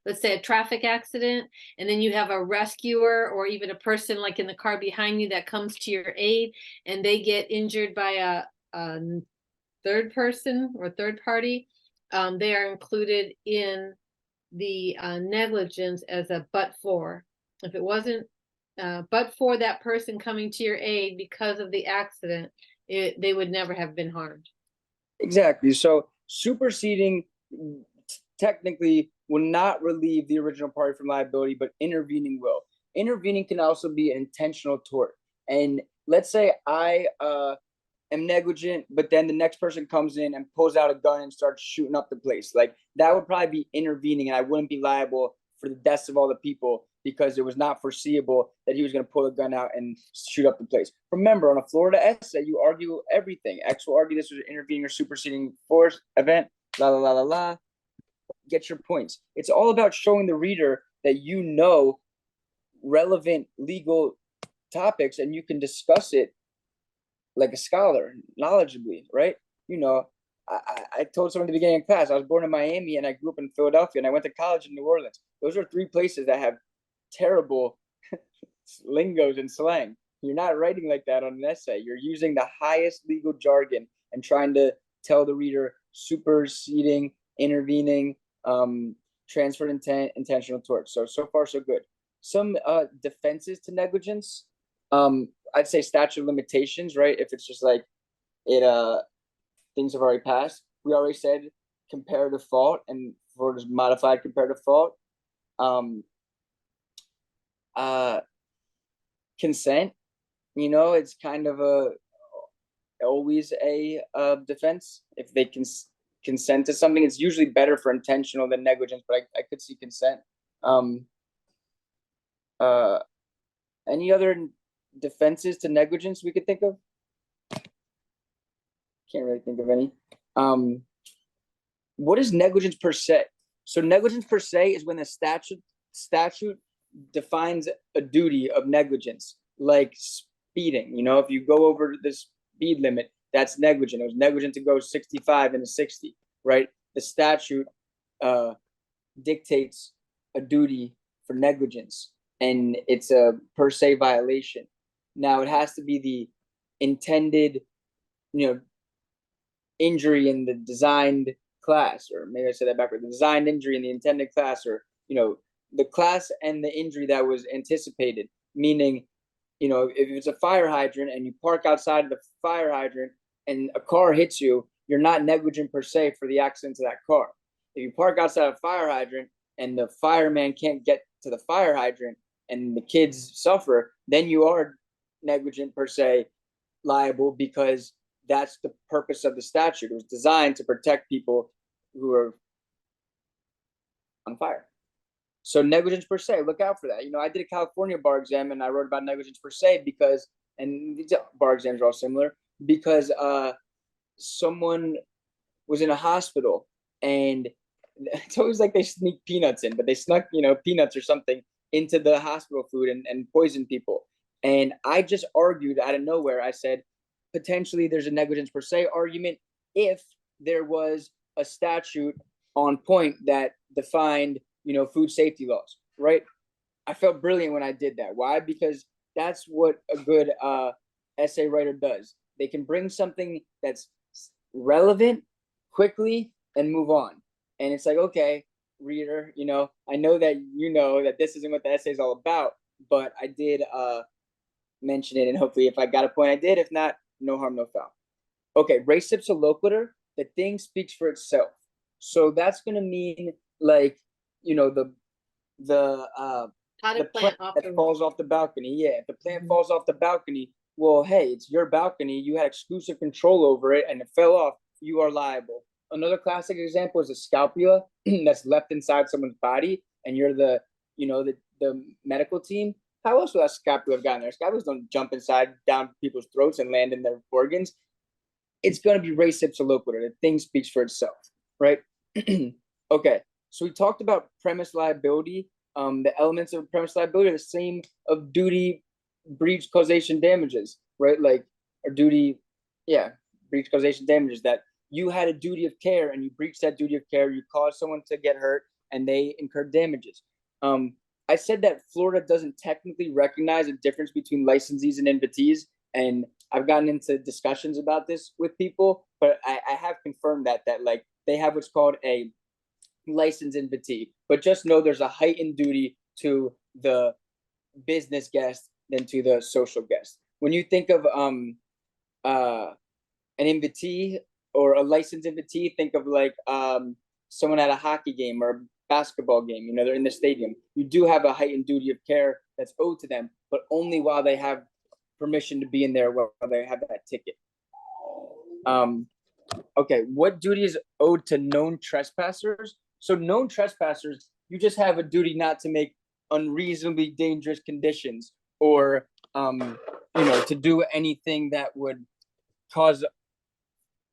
let's say, a traffic accident, and then you have a rescuer or even a person like in the car behind you that comes to your aid, and they get injured by a third person or third party, they are included in the negligence as a but for. If it wasn't but for that person coming to your aid because of the accident, they would never have been harmed. Exactly. So superseding technically will not relieve the original party from liability, but intervening will. Intervening can also be an intentional tort. And let's say I am negligent, but then the next person comes in and pulls out a gun and starts shooting up the place. Like, that would probably be intervening, and I wouldn't be liable for the deaths of all the people because it was not foreseeable that he was going to pull a gun out and shoot up the place. Remember, on a Florida essay, you argue everything. X will argue this was an intervening or superseding force event, la, la, la, la, la. Get your points. It's all about showing the reader that you know relevant legal topics and you can discuss it like a scholar, knowledgeably, right? I told someone at the beginning of class, I was born in Miami and I grew up in Philadelphia and I went to college in New Orleans. Those are 3 places that have terrible lingos and slang. You're not writing like that on an essay. You're using the highest legal jargon and trying to tell the reader superseding, intervening, transferred intent, intentional tort. So far, so good. Some defenses to negligence. I'd say statute of limitations, right? If it's just like things have already passed. We already said comparative fault, and for this modified comparative fault. Consent, it's kind of always a defense. If they can consent to something, it's usually better for intentional than negligence, but I could see consent. Any other defenses to negligence we could think of? Can't really think of any. What is negligence per se? So negligence per se is when the statute defines a duty of negligence. like speeding. You know, if you go over the speed limit, that's negligent. It was negligent to go 65 in a 60, right? The statute dictates a duty for negligence, and it's a per se violation. Now it has to be the intended, injury in the designed class, or maybe I said that backward, the designed injury in the intended class, or, the class and the injury that was anticipated, meaning, if it's a fire hydrant and you park outside of the fire hydrant and a car hits you, you're not negligent per se for the accident to that car. If you park outside a fire hydrant and the fireman can't get to the fire hydrant and the kids suffer, then you are negligent per se liable, because that's the purpose of the statute. It was designed to protect people who are on fire. So negligence per se, look out for that. I did a California bar exam and I wrote about negligence per se because, and these bar exams are all similar, because someone was in a hospital, and it's always like they sneak peanuts in, but they snuck, peanuts or something into the hospital food and poisoned people. And I just argued out of nowhere. I said, potentially there's a negligence per se argument if there was a statute on point that defined, food safety laws, right? I felt brilliant when I did that. Why? Because that's what a good essay writer does. They can bring something that's relevant quickly and move on. And it's like, okay, reader, I know that that this isn't what the essay is all about, but I did mention it, and hopefully if I got a point, I did. If not, no harm, no foul. Okay, res ipsa loquitur, the thing speaks for itself. So that's gonna mean like, How to the plant plant off that the falls off the balcony. Yeah, if the plant falls off the balcony, well, hey, it's your balcony. You had exclusive control over it, and it fell off. You are liable. Another classic example is a scapula that's left inside someone's body, and you're the medical team. How else would that scapula have gotten there? Scapulas don't jump inside down people's throats and land in their organs. It's going to be res ipsa loquitur. The thing speaks for itself, right? Okay, so we talked about premise liability. The elements of premise liability are the same of duty, breach, causation, damages, right? Like, or duty, breach, causation, damages, that you had a duty of care and you breached that duty of care, you caused someone to get hurt and they incurred damages. I said that Florida doesn't technically recognize a difference between licensees and invitees, and I've gotten into discussions about this with people, but I have confirmed that like they have what's called a licensed invitee, but just know there's a heightened duty to the business guest than to the social guest. When you think of an invitee or a licensed invitee, think of like someone at a hockey game or a basketball game, they're in the stadium. You do have a heightened duty of care that's owed to them, but only while they have permission to be in there, while they have that ticket. Okay, what duty is owed to known trespassers? So known trespassers, you just have a duty not to make unreasonably dangerous conditions, or to do anything that would cause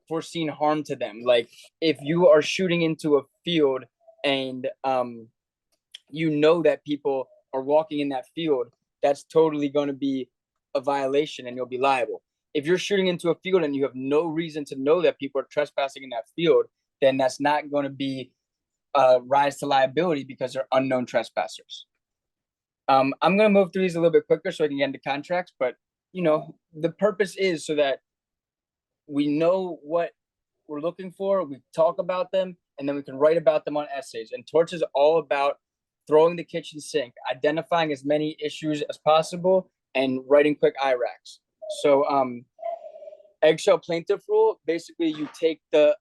foreseen harm to them. Like if you are shooting into a field and that people are walking in that field, that's totally going to be a violation and you'll be liable. If you're shooting into a field and you have no reason to know that people are trespassing in that field, then that's not going to be rise to liability because they're unknown trespassers. I'm going to move through these a little bit quicker so I can get into contracts, but the purpose is so that we know what we're looking for, we talk about them, and then we can write about them on essays. And Torts is all about throwing the kitchen sink, identifying as many issues as possible, and writing quick IRACs. So eggshell plaintiff rule, basically you take the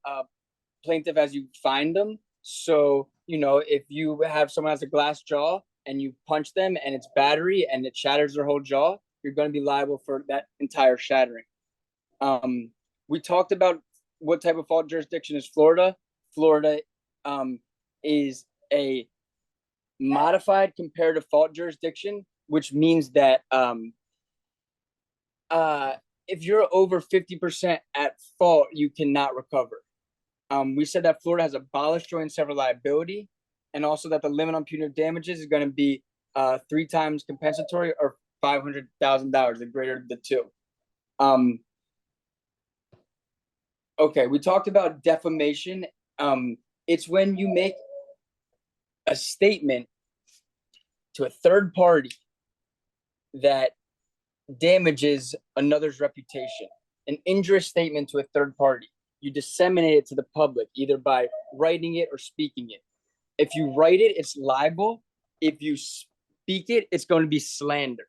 plaintiff as you find them. So, if you have someone has a glass jaw and you punch them and it's battery and it shatters their whole jaw, you're going to be liable for that entire shattering. We talked about what type of fault jurisdiction is Florida. Florida is a modified comparative fault jurisdiction, which means that if you're over 50% at fault, you cannot recover. We said that Florida has abolished joint and several liability, and also that the limit on punitive damages is going to be 3 times compensatory or $500,000, the greater the two. Okay, we talked about defamation. It's when you make a statement to a third party that damages another's reputation, an injurious statement to a third party. You disseminate it to the public, either by writing it or speaking it. If you write it, it's libel. If you speak it, it's going to be slander.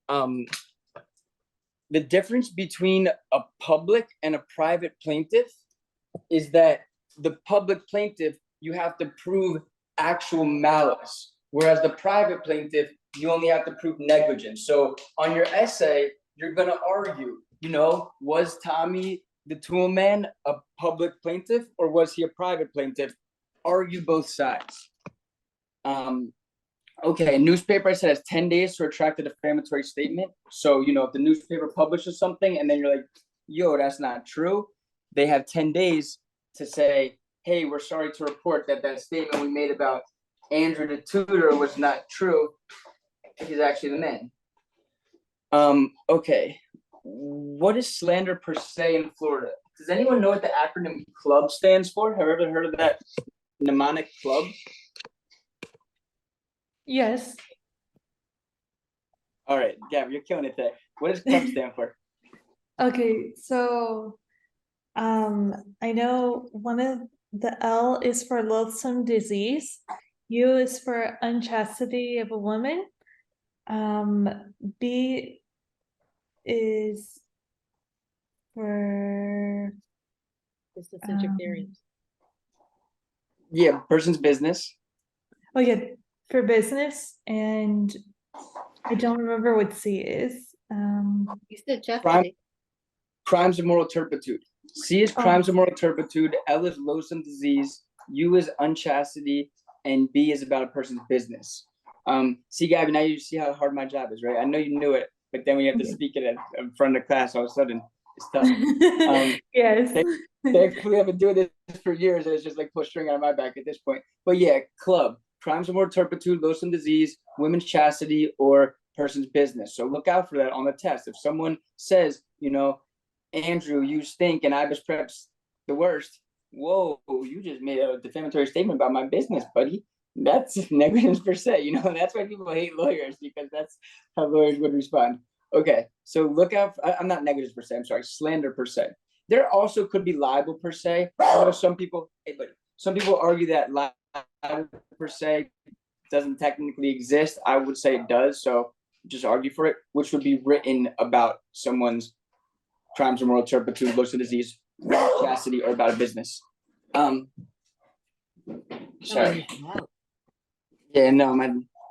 The difference between a public and a private plaintiff is that the public plaintiff, you have to prove actual malice, whereas the private plaintiff, you only have to prove negligence. So on your essay, you're going to argue, was Tommy the tool man a public plaintiff or was he a private plaintiff? Argue both sides. Okay, a newspaper, I said, has 10 days to retract a defamatory statement. So, if the newspaper publishes something and then you're like, yo, that's not true, they have 10 days to say, hey, we're sorry to report that statement we made about Andrew the tutor was not true. He's actually the man. Okay, what is slander per se in Florida? Does anyone know what the acronym CLUB stands for? Have you ever heard of that mnemonic club? Yes. All right, Gab, you're killing it there. What does CLUB stand for? Okay, so I know one of the L is for loathsome disease, U is for unchastity of a woman, B is for Business interference. Yeah, person's business. oh yeah, for business, and I don't remember what C is. You said Crime, jeopardy. crimes of moral turpitude. C is crimes of moral turpitude. L is loathsome disease. U is unchastity, and B is about a person's business. See, Gabby, now you see how hard my job is, right? I know you knew it, but then when you have to speak it in front of the class, all of a sudden it's tough. Yes. Thankfully, I've been doing this for years, and it's just like pull string on my back at this point. But yeah, club, crimes of moral turpitude, loathsome disease, women's chastity, or person's business. So look out for that on the test. If someone says, Andrew, you stink, and Ibis Prep's the worst. Whoa, you just made a defamatory statement about my business, buddy. That's negligence per se. That's why people hate lawyers, because that's how lawyers would respond. Okay, so look out. I'm not negligence per se. I'm sorry, slander per se. There also could be libel per se. I know some people argue that libel per se doesn't technically exist. I would say it does. So just argue for it, which would be written about someone's crimes of moral turpitude, loathsome disease, chastity, or about a business. Sorry. Yeah, no,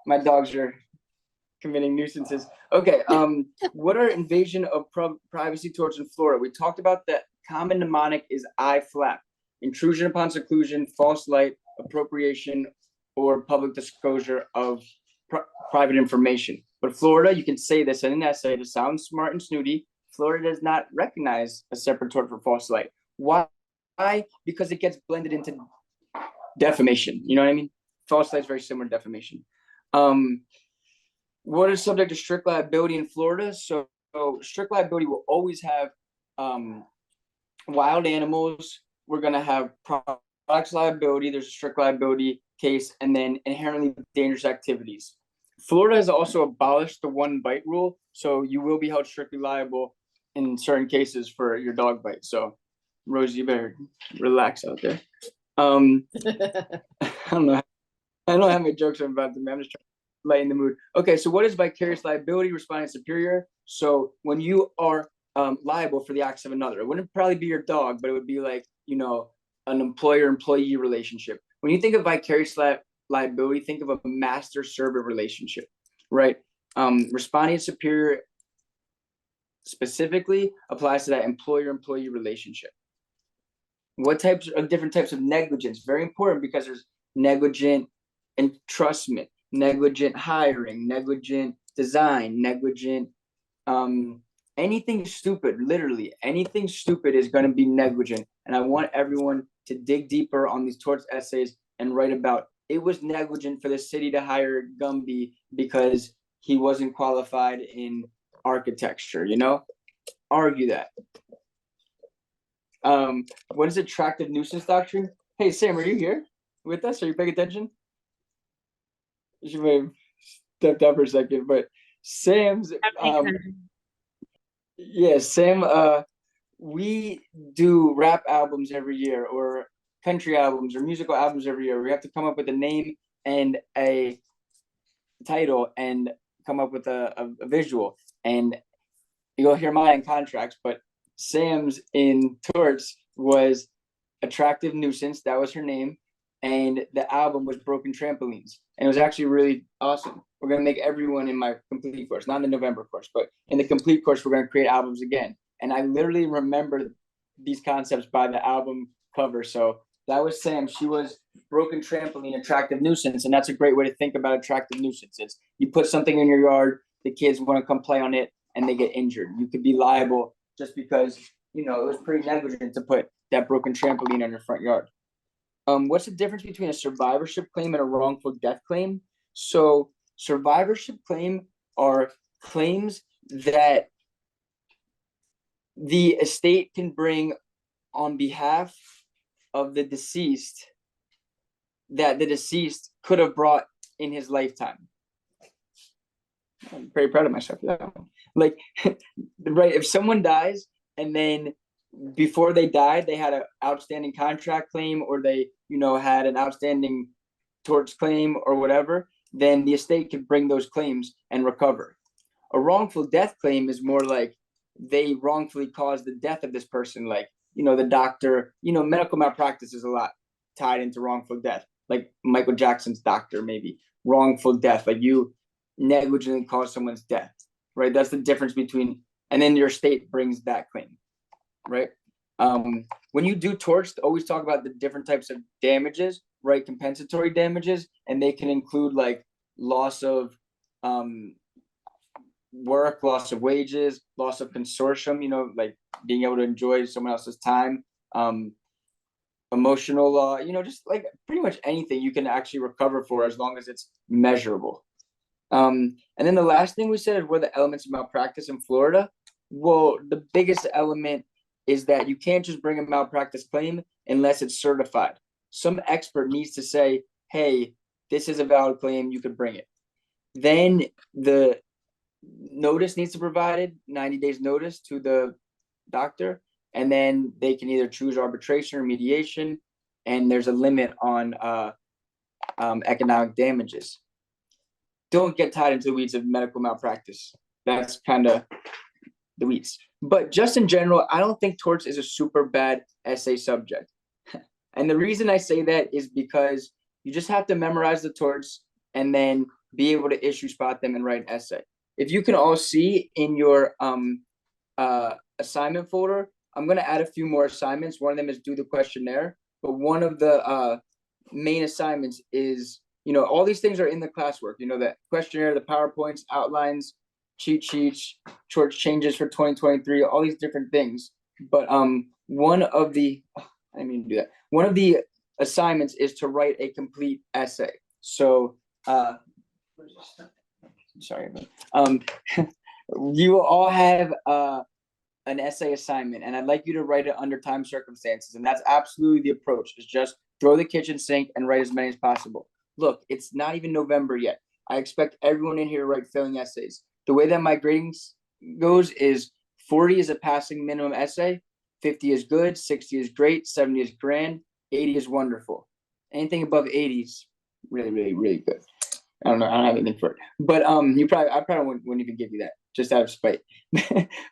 my dogs are committing nuisances. Okay, what are invasion of privacy torts in Florida? We talked about that common mnemonic is I-FLAP, intrusion upon seclusion, false light, appropriation, or public disclosure of private information. But Florida, you can say this in an essay to sound smart and snooty, Florida does not recognize a separate tort for false light. Why? Because it gets blended into defamation. You know what I mean? False light is very similar to defamation. What is subject to strict liability in Florida? So strict liability will always have wild animals. We're going to have products liability. There's a strict liability case, and then inherently dangerous activities. Florida has also abolished the one bite rule, so you will be held strictly liable in certain cases for your dog bite. So, Rosie, you better relax out there. I don't know how many jokes I'm about to make. I'm just trying to lighten the mood. Okay, so what is vicarious liability? Responding superior. So when you are liable for the acts of another, it wouldn't probably be your dog, but it would be like, an employer-employee relationship. When you think of vicarious liability, think of a master-servant relationship, right? Responding superior specifically applies to that employer-employee relationship. What different types of negligence? Very important, because there's negligent entrustment, negligent hiring, negligent design, negligent anything stupid. Literally anything stupid is going to be negligent. And I want everyone to dig deeper on these torts essays and write about it was negligent for the city to hire Gumby because he wasn't qualified in architecture, you know? Argue that. What is attractive nuisance doctrine? Hey, Sam, are you here with us? Are you paying attention? She may have stepped out for a second, but Sam's, yeah, Sam, we do rap albums every year, or country albums, or musical albums every year. We have to come up with a name and a title and come up with a visual. And you'll hear mine in contracts, but Sam's in Torts was Attractive Nuisance. That was her name. And the album was Broken Trampolines. And it was actually really awesome. We're going to make everyone in my complete course, not in the November course, but in the complete course, we're going to create albums again. And I literally remember these concepts by the album cover. So that was Sam. She was Broken Trampoline, Attractive Nuisance. And that's a great way to think about attractive nuisance. It's you put something in your yard, the kids want to come play on it, and they get injured. You could be liable just because, you know, it was pretty negligent to put that broken trampoline on your front yard. What's the difference between a survivorship claim and a wrongful death claim? So survivorship claim are claims that the estate can bring on behalf of the deceased that the deceased could have brought in his lifetime. I'm very proud of myself for that one. Like, right, if someone dies and then before they died, they had an outstanding contract claim, or they, you know, had an outstanding torts claim or whatever, then the estate can bring those claims and recover. A wrongful death claim is more like they wrongfully caused the death of this person. Like, you know, the doctor, you know, medical malpractice is a lot tied into wrongful death. Like Michael Jackson's doctor, maybe wrongful death, like you negligently caused someone's death, right? That's the difference between, and then your state brings that claim, right? When you do torts, always talk about the different types of damages, right? Compensatory damages, and they can include like loss of work, loss of wages, loss of consortium, you know, like being able to enjoy someone else's time, emotional law, you know, just like pretty much anything you can actually recover for as long as it's measurable. And then the last thing we said is what are the elements of malpractice in Florida? Well, the biggest element is that you can't just bring a malpractice claim unless it's certified. Some expert needs to say, hey, this is a valid claim, you could bring it. Then the notice needs to be provided, 90 days notice to the doctor, and then they can either choose arbitration or mediation, and there's a limit on economic damages. Don't get tied into the weeds of medical malpractice. That's kind of the weeds. But just in general, I don't think torts is a super bad essay subject. And the reason I say that is because you just have to memorize the torts and then be able to issue spot them and write an essay. If you can all see in your assignment folder, I'm going to add a few more assignments. One of them is do the questionnaire, but one of the main assignments is, you know, all these things are in the classwork, you know, the questionnaire, the PowerPoints, outlines, cheat sheets, short changes for 2023, all these different things. But one of the, I didn't mean to do that. One of the assignments is to write a complete essay. So, sorry, you will all have an essay assignment, and I'd like you to write it under time circumstances. And that's absolutely the approach, is just throw the kitchen sink and write as many as possible. Look, it's not even November yet. I expect everyone in here to write filling essays. The way that my grading goes is 40 is a passing minimum essay, 50 is good, 60 is great, 70 is grand, 80 is wonderful. Anything above 80 is really, really, really good. I don't know, I don't have anything for it. But I probably wouldn't even give you that, just out of spite.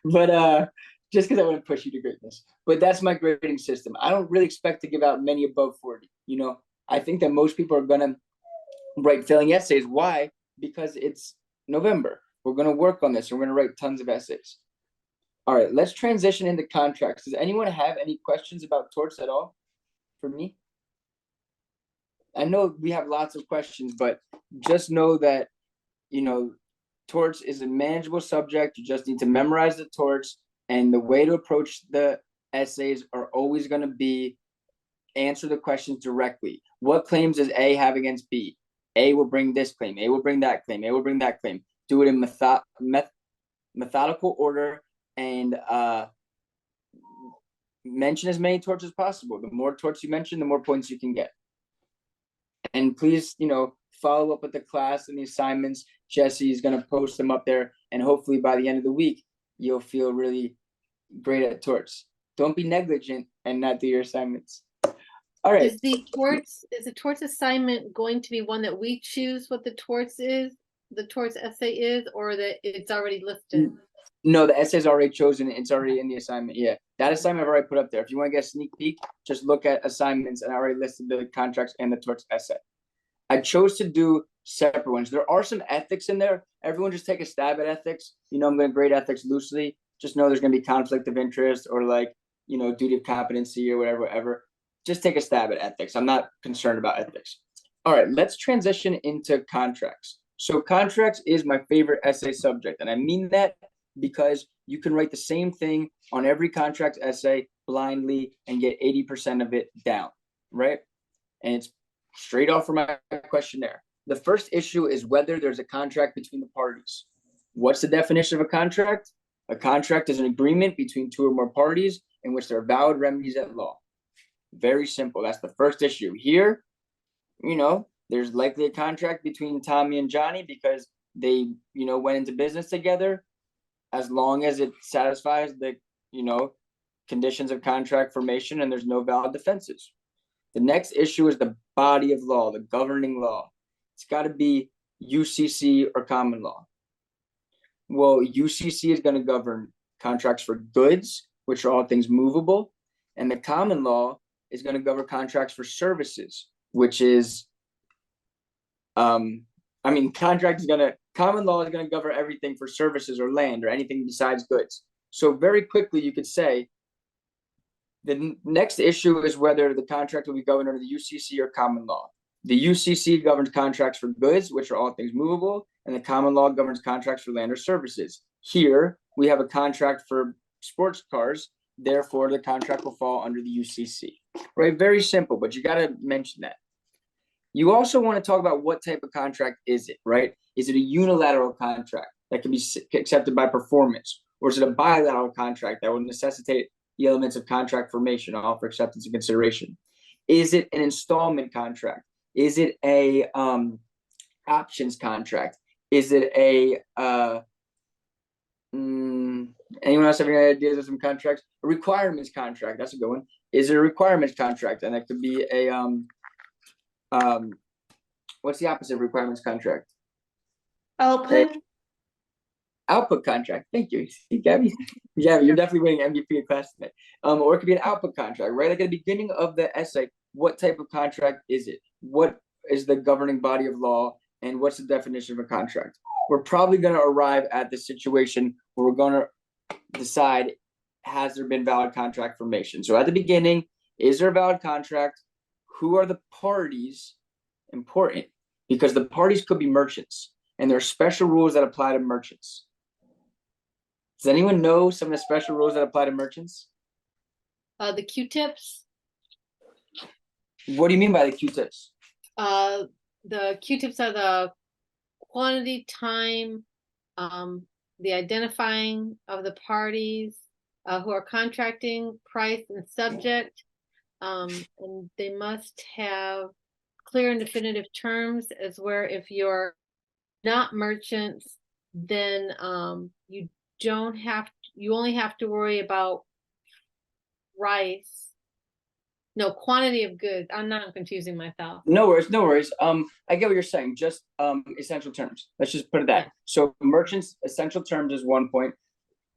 But just because I want to push you to greatness. But that's my grading system. I don't really expect to give out many above 40. You know, I think that most people are gonna write failing essays. Why? Because it's November. We're going to work on this. We're going to write tons of essays. All right, let's transition into contracts. Does anyone have any questions about torts at all for me? I know we have lots of questions, but just know that, you know, torts is a manageable subject. You just need to memorize the torts, and the way to approach the essays are always going to be answer the questions directly. What claims does A have against B? A will bring this claim. A will bring that claim. A will bring that claim. do it in methodical order, and mention as many torts as possible. The more torts you mention, the more points you can get. And please, follow up with the class and the assignments. Jesse is going to post them up there, and hopefully by the end of the week, you'll feel really great at torts. Don't be negligent and not do your assignments. All right. Is the torts assignment going to be one that we choose what the torts essay is, or that it's already listed? No, the essay's already chosen. It's already in the assignment. Yeah, that assignment I've already put up there. If you want to get a sneak peek, just look at assignments, and I already listed the contracts and the torts essay. I chose to do separate ones. There are some ethics in there. Everyone just take a stab at ethics. I'm going to grade ethics loosely. Just know there's going to be conflict of interest or duty of competency or whatever. Just take a stab at ethics. I'm not concerned about ethics. All right, let's transition into contracts. So contracts is my favorite essay subject. And I mean that because you can write the same thing on every contract essay blindly and get 80% of it down, right? And it's straight off from my questionnaire. The first issue is whether there's a contract between the parties. What's the definition of a contract? A contract is an agreement between two or more parties in which there are valid remedies at law. Very simple. That's the first issue. Here, there's likely a contract between Tommy and Johnny because they, went into business together, as long as it satisfies the, conditions of contract formation and there's no valid defenses. The next issue is the body of law, the governing law. It's got to be UCC or common law. Well, UCC is going to govern contracts for goods, which are all things movable, and the common law is going to govern contracts for services, which is, common law is going to govern everything for services or land or anything besides goods. So very quickly, you could say the next issue is whether the contract will be governed under the UCC or common law. The UCC governs contracts for goods, which are all things movable, and the common law governs contracts for land or services. Here, we have a contract for sports cars, therefore the contract will fall under the UCC. Right? Very simple, but you got to mention that. You also want to talk about what type of contract is it, right? Is it a unilateral contract that can be accepted by performance? Or is it a bilateral contract that will necessitate the elements of contract formation, offer, acceptance, and consideration? Is it an installment contract? Is it a options contract? Is it a anyone else have any ideas of some contracts? A requirements contract, that's a good one. Is it a requirements contract? And that could be a what's the opposite of requirements contract? Output contract. Thank you. Gabby, you're definitely winning MVP of class tonight. Or it could be an output contract, right? Like at the beginning of the essay, what type of contract is it? What is the governing body of law? And what's the definition of a contract? We're probably going to arrive at the situation where we're going to decide, has there been valid contract formation? So at the beginning, is there a valid contract? Who are the parties? Important, because the parties could be merchants, and there are special rules that apply to merchants. Does anyone know some of the special rules that apply to merchants? The Q-tips. What do you mean by the Q-tips? The Q-tips are the quantity, time, the identifying of the parties who are contracting, price, and subject. And they must have clear and definitive terms, as where if you're not merchants, then you only have to worry about quantity of goods. I'm not confusing myself. No worries. I get what you're saying. Just essential terms. Let's just put it that. So merchants, essential terms is 1 point.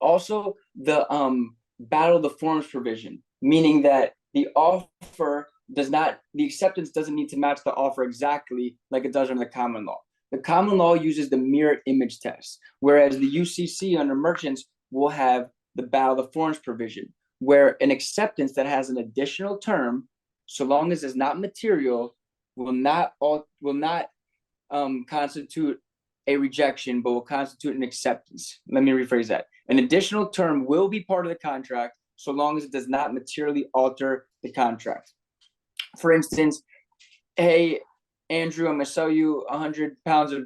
Also, the battle of the forms provision, meaning that the acceptance doesn't need to match the offer exactly like it does under the common law. The common law uses the mirror image test, whereas the UCC under merchants will have the battle of the forms provision, where an acceptance that has an additional term, so long as it's not material, will not constitute a rejection, but will constitute an acceptance. Let me rephrase that. An additional term will be part of the contract, so long as it does not materially alter the contract. For instance, hey, Andrew, I'm going to sell you 100 pounds of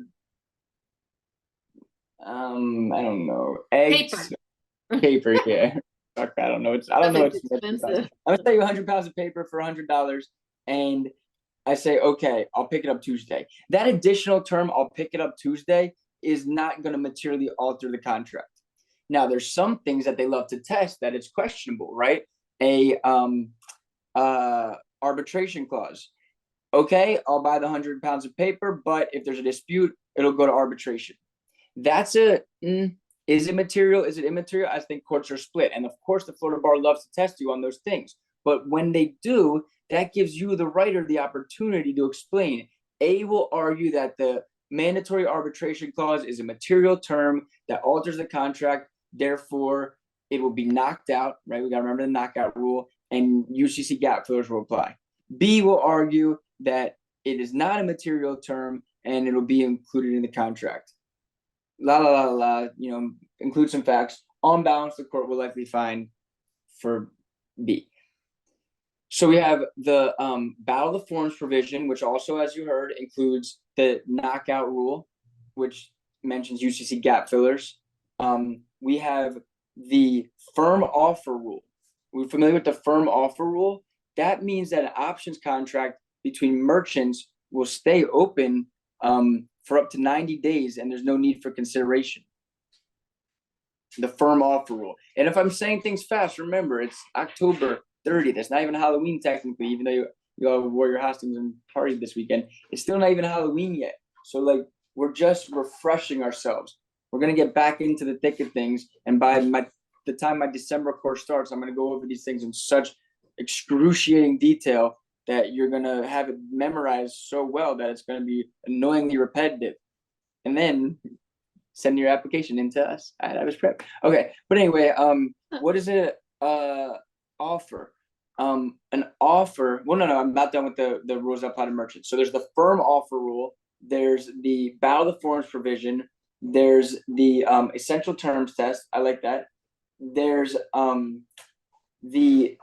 I don't know. Eggs. Paper, yeah. Fuck, I don't know. I don't know. Nothing's expensive. I'm gonna tell you 100 pounds of paper for $100, and I say, okay, I'll pick it up Tuesday. That additional term, I'll pick it up Tuesday, is not going to materially alter the contract. Now, there's some things that they love to test that it's questionable, right? A arbitration clause. Okay, I'll buy the 100 pounds of paper, but if there's a dispute, it'll go to arbitration. That's is it material? Is it immaterial? I think courts are split. And of course, the Florida bar loves to test you on those things. But when they do, that gives you, the writer, the opportunity to explain. A will argue that the mandatory arbitration clause is a material term that alters the contract. Therefore, it will be knocked out, right? We got to remember the knockout rule, and UCC gap fillers will apply. B will argue that it is not a material term and it'll be included in the contract. Include some facts. On balance, the court will likely find for B. So we have the battle of the forms provision, which also, as you heard, includes the knockout rule, which mentions UCC gap fillers. We have the firm offer rule. We're familiar with the firm offer rule. That means that an options contract between merchants will stay open for up to 90 days, and there's no need for consideration. The firm offer rule. And if I'm saying things fast, remember, it's October 30th. It's not even Halloween technically, even though you all wore your costumes and partied this weekend. It's still not even Halloween yet. So like, we're just refreshing ourselves. We're going to get back into the thick of things. And by the time my December course starts, I'm going to go over these things in such excruciating detail that you're going to have it memorized so well that it's going to be annoyingly repetitive. And then send your application into us. I was prepped. Okay. But anyway, what is it? Offer. An offer. Well, no, I'm not done with the rules that apply to merchants. So there's the firm offer rule. There's the battle of the forms provision. There's the essential terms test. I like that. There's the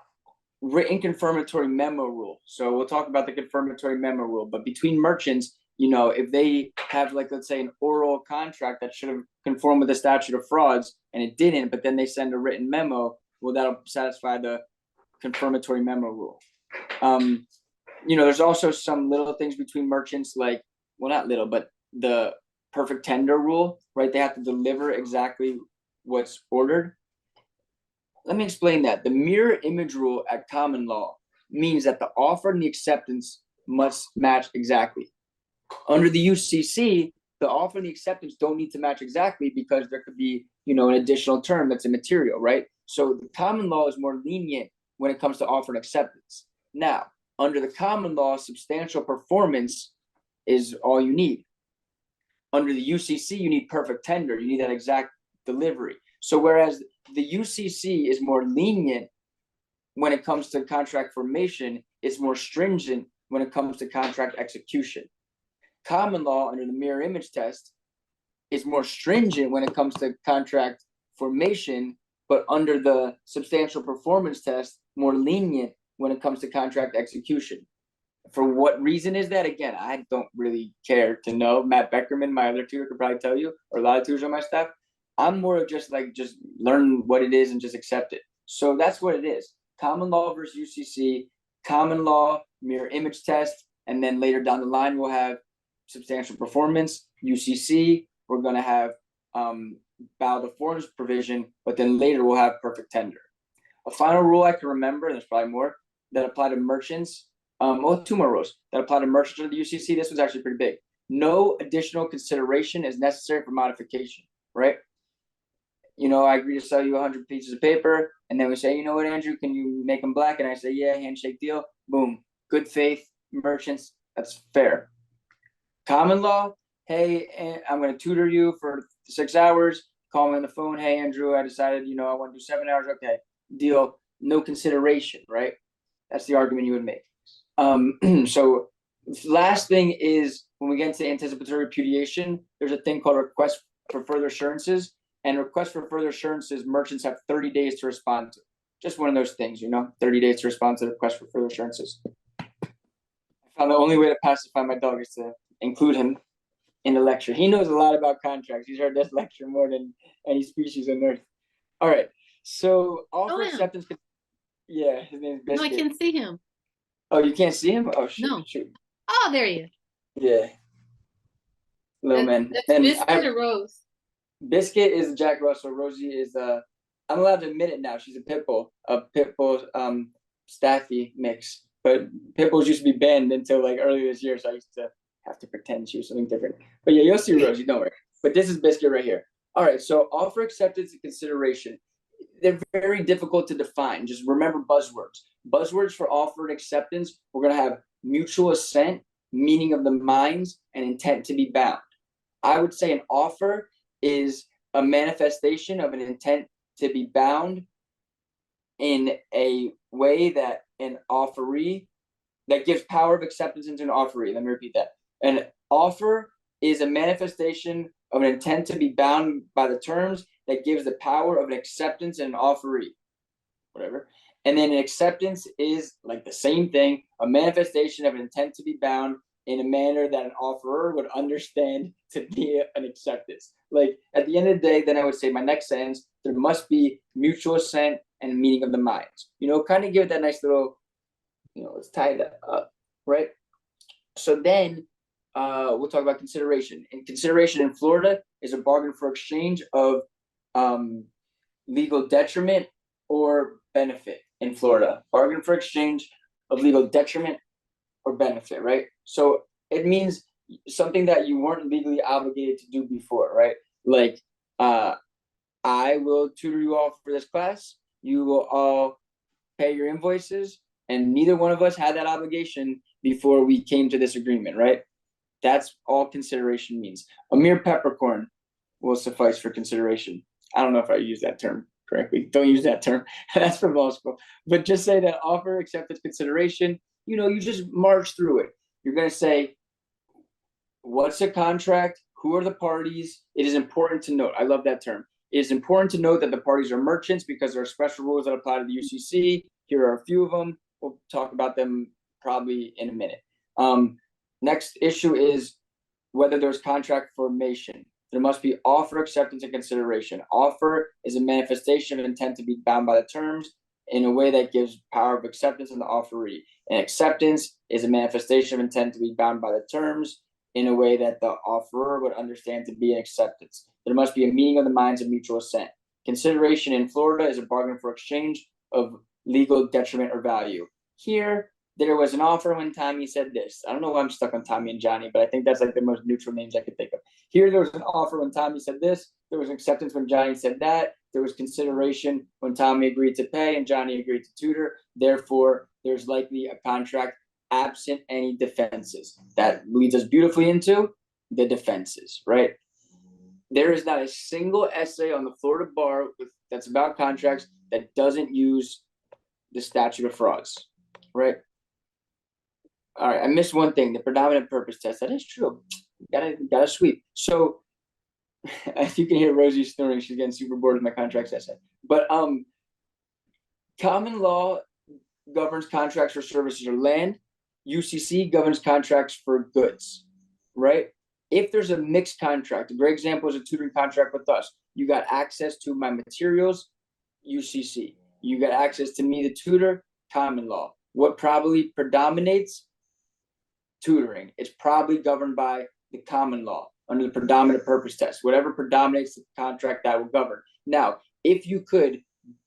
written confirmatory memo rule. So we'll talk about the confirmatory memo rule. But between merchants, if they have, like, let's say, an oral contract that should have conformed with the statute of frauds and it didn't, but then they send a written memo, well, that'll satisfy the confirmatory memo rule. There's also some little things between merchants, like, well, not little, but the perfect tender rule, right? They have to deliver exactly what's ordered. Let me explain that. The mirror image rule at common law means that the offer and the acceptance must match exactly. Under the UCC, the offer and the acceptance don't need to match exactly because there could be, an additional term that's immaterial, right? So the common law is more lenient when it comes to offer and acceptance. Now, under the common law, substantial performance is all you need. Under the UCC, you need perfect tender. You need that exact delivery. So whereas the UCC is more lenient when it comes to contract formation, it's more stringent when it comes to contract execution. Common law under the mirror image test is more stringent when it comes to contract formation, but under the substantial performance test, more lenient when it comes to contract execution. For what reason is that? Again, I don't really care to know. Matt Beckerman, my other tutor, could probably tell you, or a lot of tutors on my staff. I'm more of just learn what it is and just accept it. So that's what it is. Common law versus UCC, common law, mirror image test, and then later down the line, we'll have substantial performance, UCC, we're going to have battle of the forms provision, but then later we'll have perfect tender. A final rule I can remember, and there's probably more, that apply to merchants. Two more rules that apply to merchants under the UCC. This was actually pretty big. No additional consideration is necessary for modification, right? I agree to sell you 100 pieces of paper, and then we say, you know what, Andrew, can you make them black? And I say, yeah, handshake deal. Boom. Good faith merchants. That's fair. Common law, hey, I'm going to tutor you for 6 hours. Call me on the phone. Hey, Andrew, I decided, I want to do 7 hours. Okay, deal. No consideration, right? That's the argument you would make. So last thing is when we get into anticipatory repudiation, there's a thing called request for further assurances. And request for further assurances, merchants have 30 days to respond to. Just one of those things, 30 days to respond to the request for further assurances. I found the only way to pacify my dog is to include him. in the lecture. He knows a lot about contracts. He's heard this lecture more than any species on earth. All right. So offer him. acceptance. Yeah, his name's No, I Biscuit. can see him. Oh, you can't see him? Oh, shoot. No. Shoot. Oh, there he is. Yeah. Little man. That's And Biscuit or Rose? Biscuit is Jack Russell. Rosie is I'm allowed to admit it now. She's a pit bull staffy mix. But pit bulls used to be banned until like earlier this year, so I used to have to pretend she was something different. But yeah, you'll see Rosie, don't worry. But this is Biscuit right here. All right, so offer acceptance and consideration. They're very difficult to define. Just remember buzzwords. Buzzwords for offer and acceptance, we're gonna have mutual assent, meaning of the minds, and intent to be bound. I would say an offer is a manifestation of an intent to be bound in a way that an offeree that gives power of acceptance into an offeree. Let me repeat that. An offer is a manifestation of an intent to be bound by the terms that gives the power of an acceptance in an offeree, whatever. And then an acceptance is like the same thing, a manifestation of an intent to be bound in a manner that an offerer would understand to be an acceptance. Like at the end of the day, then I would say my next sentence, there must be mutual assent and meeting of the minds. Kind of give it that nice little, let's tie that up, right? So then we'll talk about consideration. And consideration in Florida is a bargain for exchange of legal detriment or benefit in Florida. Bargain for exchange of legal detriment or benefit, right? So it means something that you weren't legally obligated to do before, right? Like I will tutor you all for this class. You will all pay your invoices, and neither one of us had that obligation before we came to this agreement, right? That's all consideration means. A mere peppercorn will suffice for consideration. I don't know if I use that term correctly. Don't use that term. That's from law school. But just say that offer, acceptance, consideration, you just march through it. You're going to say, what's a contract? Who are the parties? It is important to note. I love that term. It is important to note that the parties are merchants because there are special rules that apply to the UCC. Here are a few of them. We'll talk about them probably in a minute. Next issue is whether there's contract formation. There must be offer, acceptance, and consideration. Offer is a manifestation of intent to be bound by the terms in a way that gives power of acceptance in the offeree. And acceptance is a manifestation of intent to be bound by the terms in a way that the offerer would understand to be an acceptance. There must be a meeting of the minds of mutual assent. Consideration in Florida is a bargain for exchange of legal detriment or value. Here, there was an offer when Tommy said this. I don't know why I'm stuck on Tommy and Johnny, but I think that's like the most neutral names I could think of. Here, there was an offer when Tommy said this. There was acceptance when Johnny said that. There was consideration when Tommy agreed to pay and Johnny agreed to tutor. Therefore, there's likely a contract absent any defenses. That leads us beautifully into the defenses, right? There is not a single essay on the Florida bar that's about contracts that doesn't use the statute of frauds, right? All right, I missed one thing, the predominant purpose test. That is true. Gotta sweep. So if you can hear Rosie snoring, she's getting super bored with my contracts essay. But common law governs contracts for services or land. UCC governs contracts for goods, right? If there's a mixed contract, a great example is a tutoring contract with us. You got access to my materials, UCC. You got access to me, the tutor, common law. What probably predominates? Tutoring. It's probably governed by the common law under the predominant purpose test. Whatever predominates the contract, that will govern. Now, if you could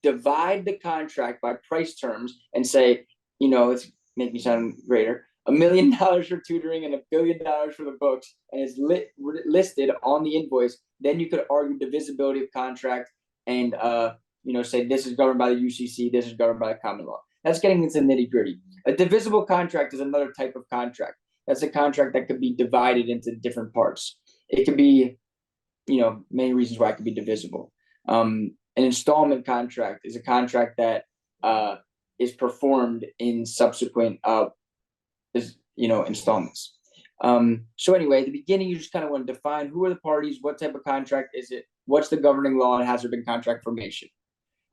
divide the contract by price terms and say, let's make me sound greater, $1 million for tutoring and $1 billion for the books, and it's listed on the invoice, then you could argue divisibility of contract and say this is governed by the UCC, this is governed by the common law. That's getting into nitty gritty. A divisible contract is another type of contract. That's a contract that could be divided into different parts. It could be, many reasons why it could be divisible. An installment contract is a contract that is performed in subsequent installments. So anyway, at the beginning, you just kind of want to define who are the parties, what type of contract is it, what's the governing law, and has there been contract formation?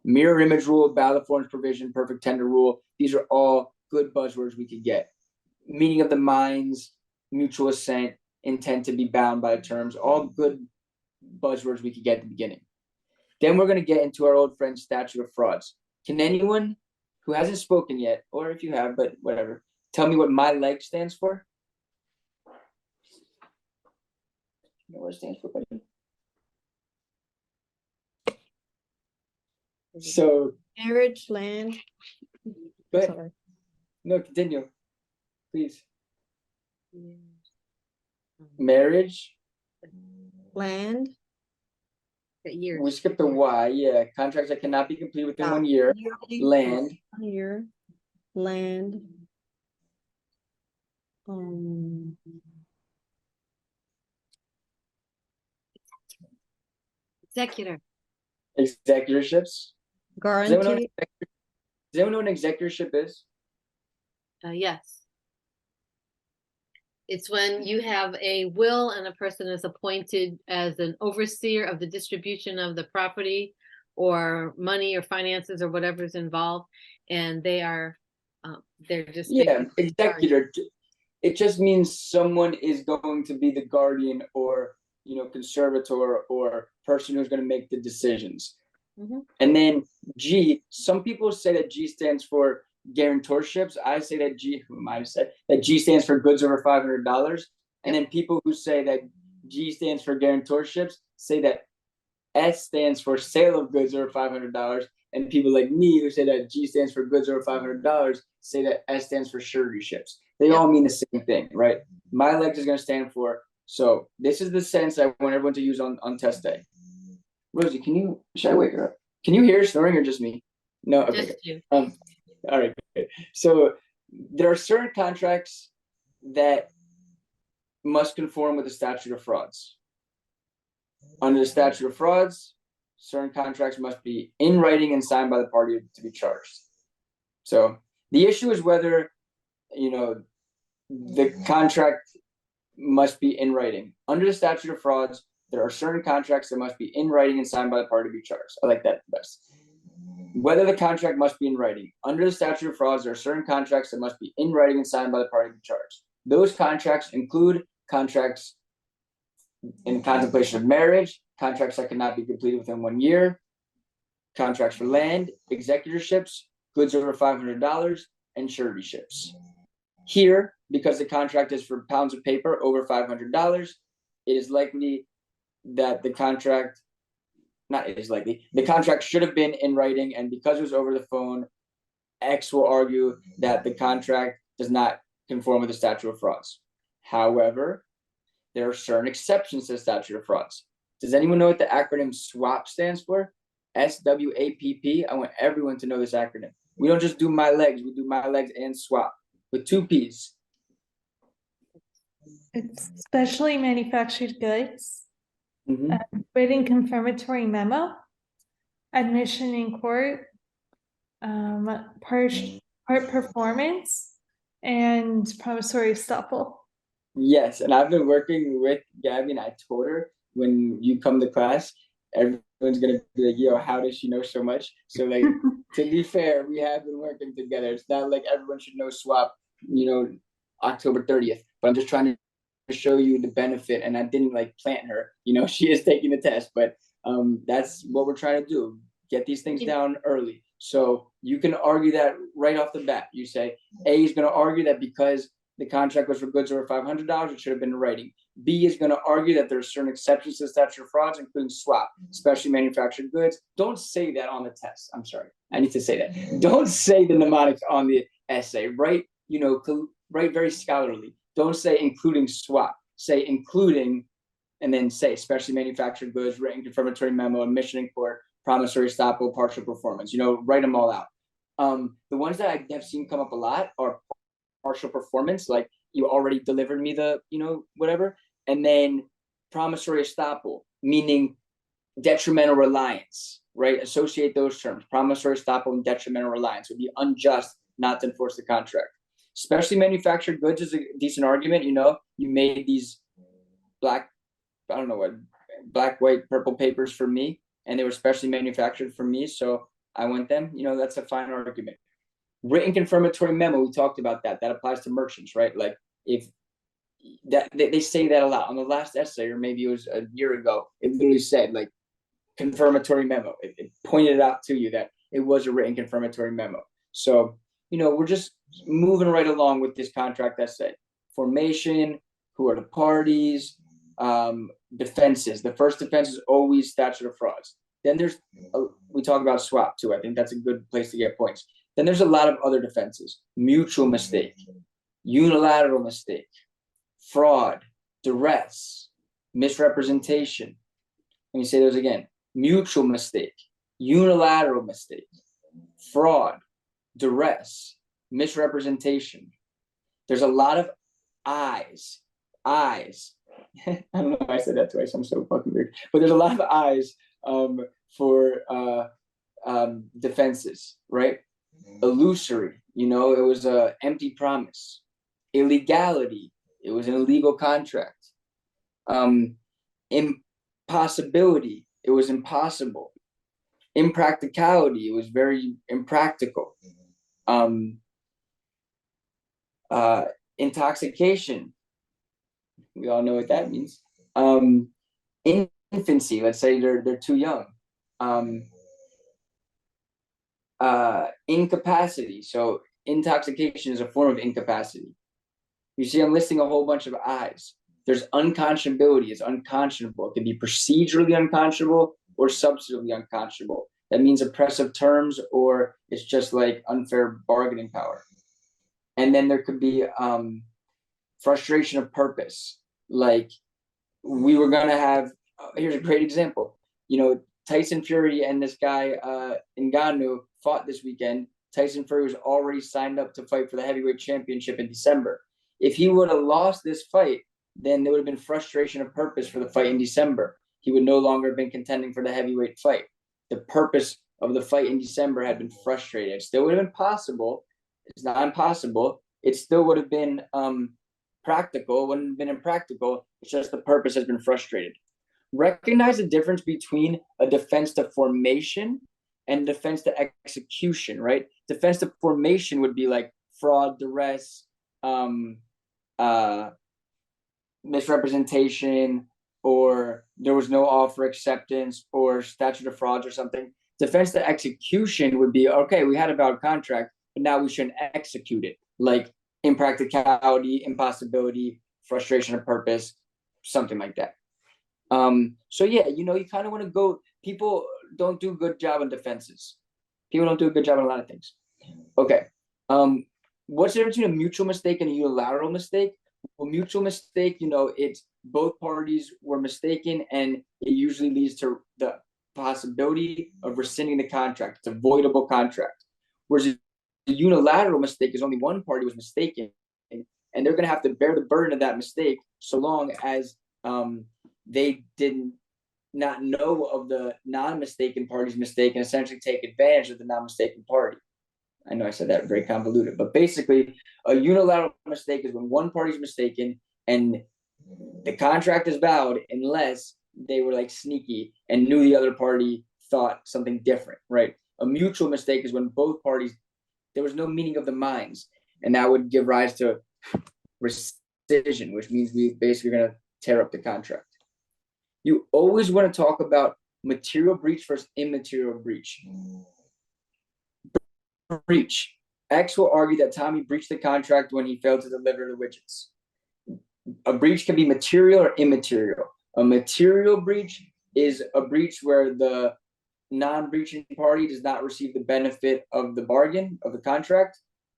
Mirror image rule, ballot forms provision, perfect tender rule. These are all good buzzwords we could get. Meeting of the minds, mutual assent, intend to be bound by terms, all good buzzwords we could get at the beginning. Then we're going to get into our old friend statute of frauds. Can anyone who hasn't spoken yet, or if you have, but whatever, tell me what my leg stands for? You know what it stands for, buddy? So, Marriage, land. but Sorry. no, continue, please. Marriage. Land. Years. We skipped the Y. Yeah, contracts that cannot be completed within 1 year. Land. Year. Land. Executor. Executorships. Does anyone know Guarantee. what an executorship is? Yes. It's when you have a will and a person is appointed as an overseer of the distribution of the property or money or finances or whatever's involved, and they're just Yeah, basically in charge. executor. It just means someone is going to be the guardian or conservator or person who's going to make the decisions. Mhm. And then G, some people say that G stands for guarantorships. I say that G stands for goods over $500. And then people who say that G stands for guarantorships say that S stands for sale of goods over $500. And people like me who say that G stands for goods over $500 say that S stands for sureties. They all mean the same thing, right? My legs is going to stand for. So this is the sentence I want everyone to use on test day. Rosie, should I wake her up? Can you hear snoring or just me? No, okay. Just you. All right. Good. So there are certain contracts that must conform with the statute of frauds. Under the statute of frauds, certain contracts must be in writing and signed by the party to be charged. So the issue is whether, the contract must be in writing. Under the statute of frauds, there are certain contracts that must be in writing and signed by the party to be charged. I like that the best. Whether the contract must be in writing. Under the statute of frauds, there are certain contracts that must be in writing and signed by the party to be charged. Those contracts include contracts in contemplation of marriage, contracts that cannot be completed within 1 year, contracts for land, executorships, goods over $500, and sureties. Here, because the contract is for pounds of paper over $500, it is likely that the contract should have been in writing, and because it was over the phone, X will argue that the contract does not conform with the statute of frauds. However, there are certain exceptions to the statute of frauds. Does anyone know what the acronym SWAP stands for? SWAPP. I want everyone to know this acronym. We don't just do my legs, we do my legs and SWAP with 2 P's. It's specially manufactured goods, Mm-hmm. written confirmatory memo, admission in court, part performance, and promissory estoppel. Yes, and I've been working with Gabby, and I told her when you come to class, everyone's gonna be like, "Yo, how does she know so much?" So, like, to be fair, we have been working together. It's not like everyone should know SWAP, October 30th. But I'm just trying to show you the benefit, and I didn't plant her. She is taking the test, but that's what we're trying to do: get these things down early. So you can argue that right off the bat. You say A is going to argue that because the contract was for goods over $500, it should have been in writing. B is going to argue that there are certain exceptions to the statute of frauds, including SWAP, especially manufactured goods. Don't say that on the test. I'm sorry. I need to say that. Don't say the mnemonics on the essay. Write very scholarly. Don't say including SWAP. Say including, and then say especially manufactured goods, written confirmatory memo, admission in court, promissory estoppel, partial performance. Write them all out. The ones that I have seen come up a lot are partial performance, like you already delivered me the, whatever. And then promissory estoppel, meaning detrimental reliance, right? Associate those terms. Promissory estoppel and detrimental reliance would be unjust not to enforce the contract. Especially manufactured goods is a decent argument. You made these black, white, purple papers for me, and they were specially manufactured for me. So I want them, that's a fine argument. Written confirmatory memo, we talked about that. That applies to merchants, right? Like if that they say that a lot. On the last essay, or maybe it was a year ago, it literally said like confirmatory memo. It pointed out to you that it was a written confirmatory memo. So, we're just moving right along with this contract essay. Formation, who are the parties, defenses. The first defense is always statute of frauds. Then we talk about swap too. I think that's a good place to get points. Then there's a lot of other defenses: mutual mistake, unilateral mistake, fraud, duress, misrepresentation. Let me say those again: mutual mistake, unilateral mistake, fraud, duress, misrepresentation. There's a lot of eyes. I don't know why I said that twice. I'm so fucking weird. But there's a lot of eyes for defenses, right? Illusory, it was an empty promise. Illegality, it was an illegal contract. Impossibility, it was impossible. Impracticality, it was very impractical. Intoxication, we all know what that means. Infancy, let's say they're too young. Incapacity, so intoxication is a form of incapacity. You see, I'm listing a whole bunch of I's. There's unconscionability, it's unconscionable. It can be procedurally unconscionable or substantively unconscionable. That means oppressive terms, or it's just like unfair bargaining power. And then there could be frustration of purpose. Like we were gonna have, here's a great example. Tyson Fury and this guy Ngannou fought this weekend. Tyson Fury was already signed up to fight for the heavyweight championship in December. If he would have lost this fight, then there would have been frustration of purpose for the fight in December. He would no longer have been contending for the heavyweight fight. The purpose of the fight in December had been frustrated. It still would have been possible. It's not impossible. It still would have been practical. It wouldn't have been impractical. It's just the purpose has been frustrated. Recognize the difference between a defense to formation and defense to execution, right? Defense to formation would be like fraud, duress, misrepresentation, or there was no offer acceptance, or statute of frauds or something. Defense to execution would be, okay, we had a valid contract, but now we shouldn't execute it. Like impracticality, impossibility, frustration of purpose, something like that. So yeah, you kind of want to go, people don't do a good job on defenses. People don't do a good job on a lot of things. Okay. What's the difference between a mutual mistake and a unilateral mistake? Well, mutual mistake, it's both parties were mistaken, and it usually leads to the possibility of rescinding the contract. It's a voidable contract. Whereas a unilateral mistake is only one party was mistaken, and they're going to have to bear the burden of that mistake so long as they did not know of the non-mistaken party's mistake and essentially take advantage of the non-mistaken party. I know I said that very convoluted, but basically a unilateral mistake is when one party's mistaken and the contract is valid unless they were like sneaky and knew the other party thought something different, right? A mutual mistake is when both parties, there was no meeting of the minds, and that would give rise to rescission, which means we basically are going to tear up the contract. You always want to talk about material breach versus immaterial breach. Breach. X will argue that Tommy breached the contract when he failed to deliver the widgets. A breach can be material or immaterial. A material breach is a breach where the non-breaching party does not receive the benefit of the bargain of the contract.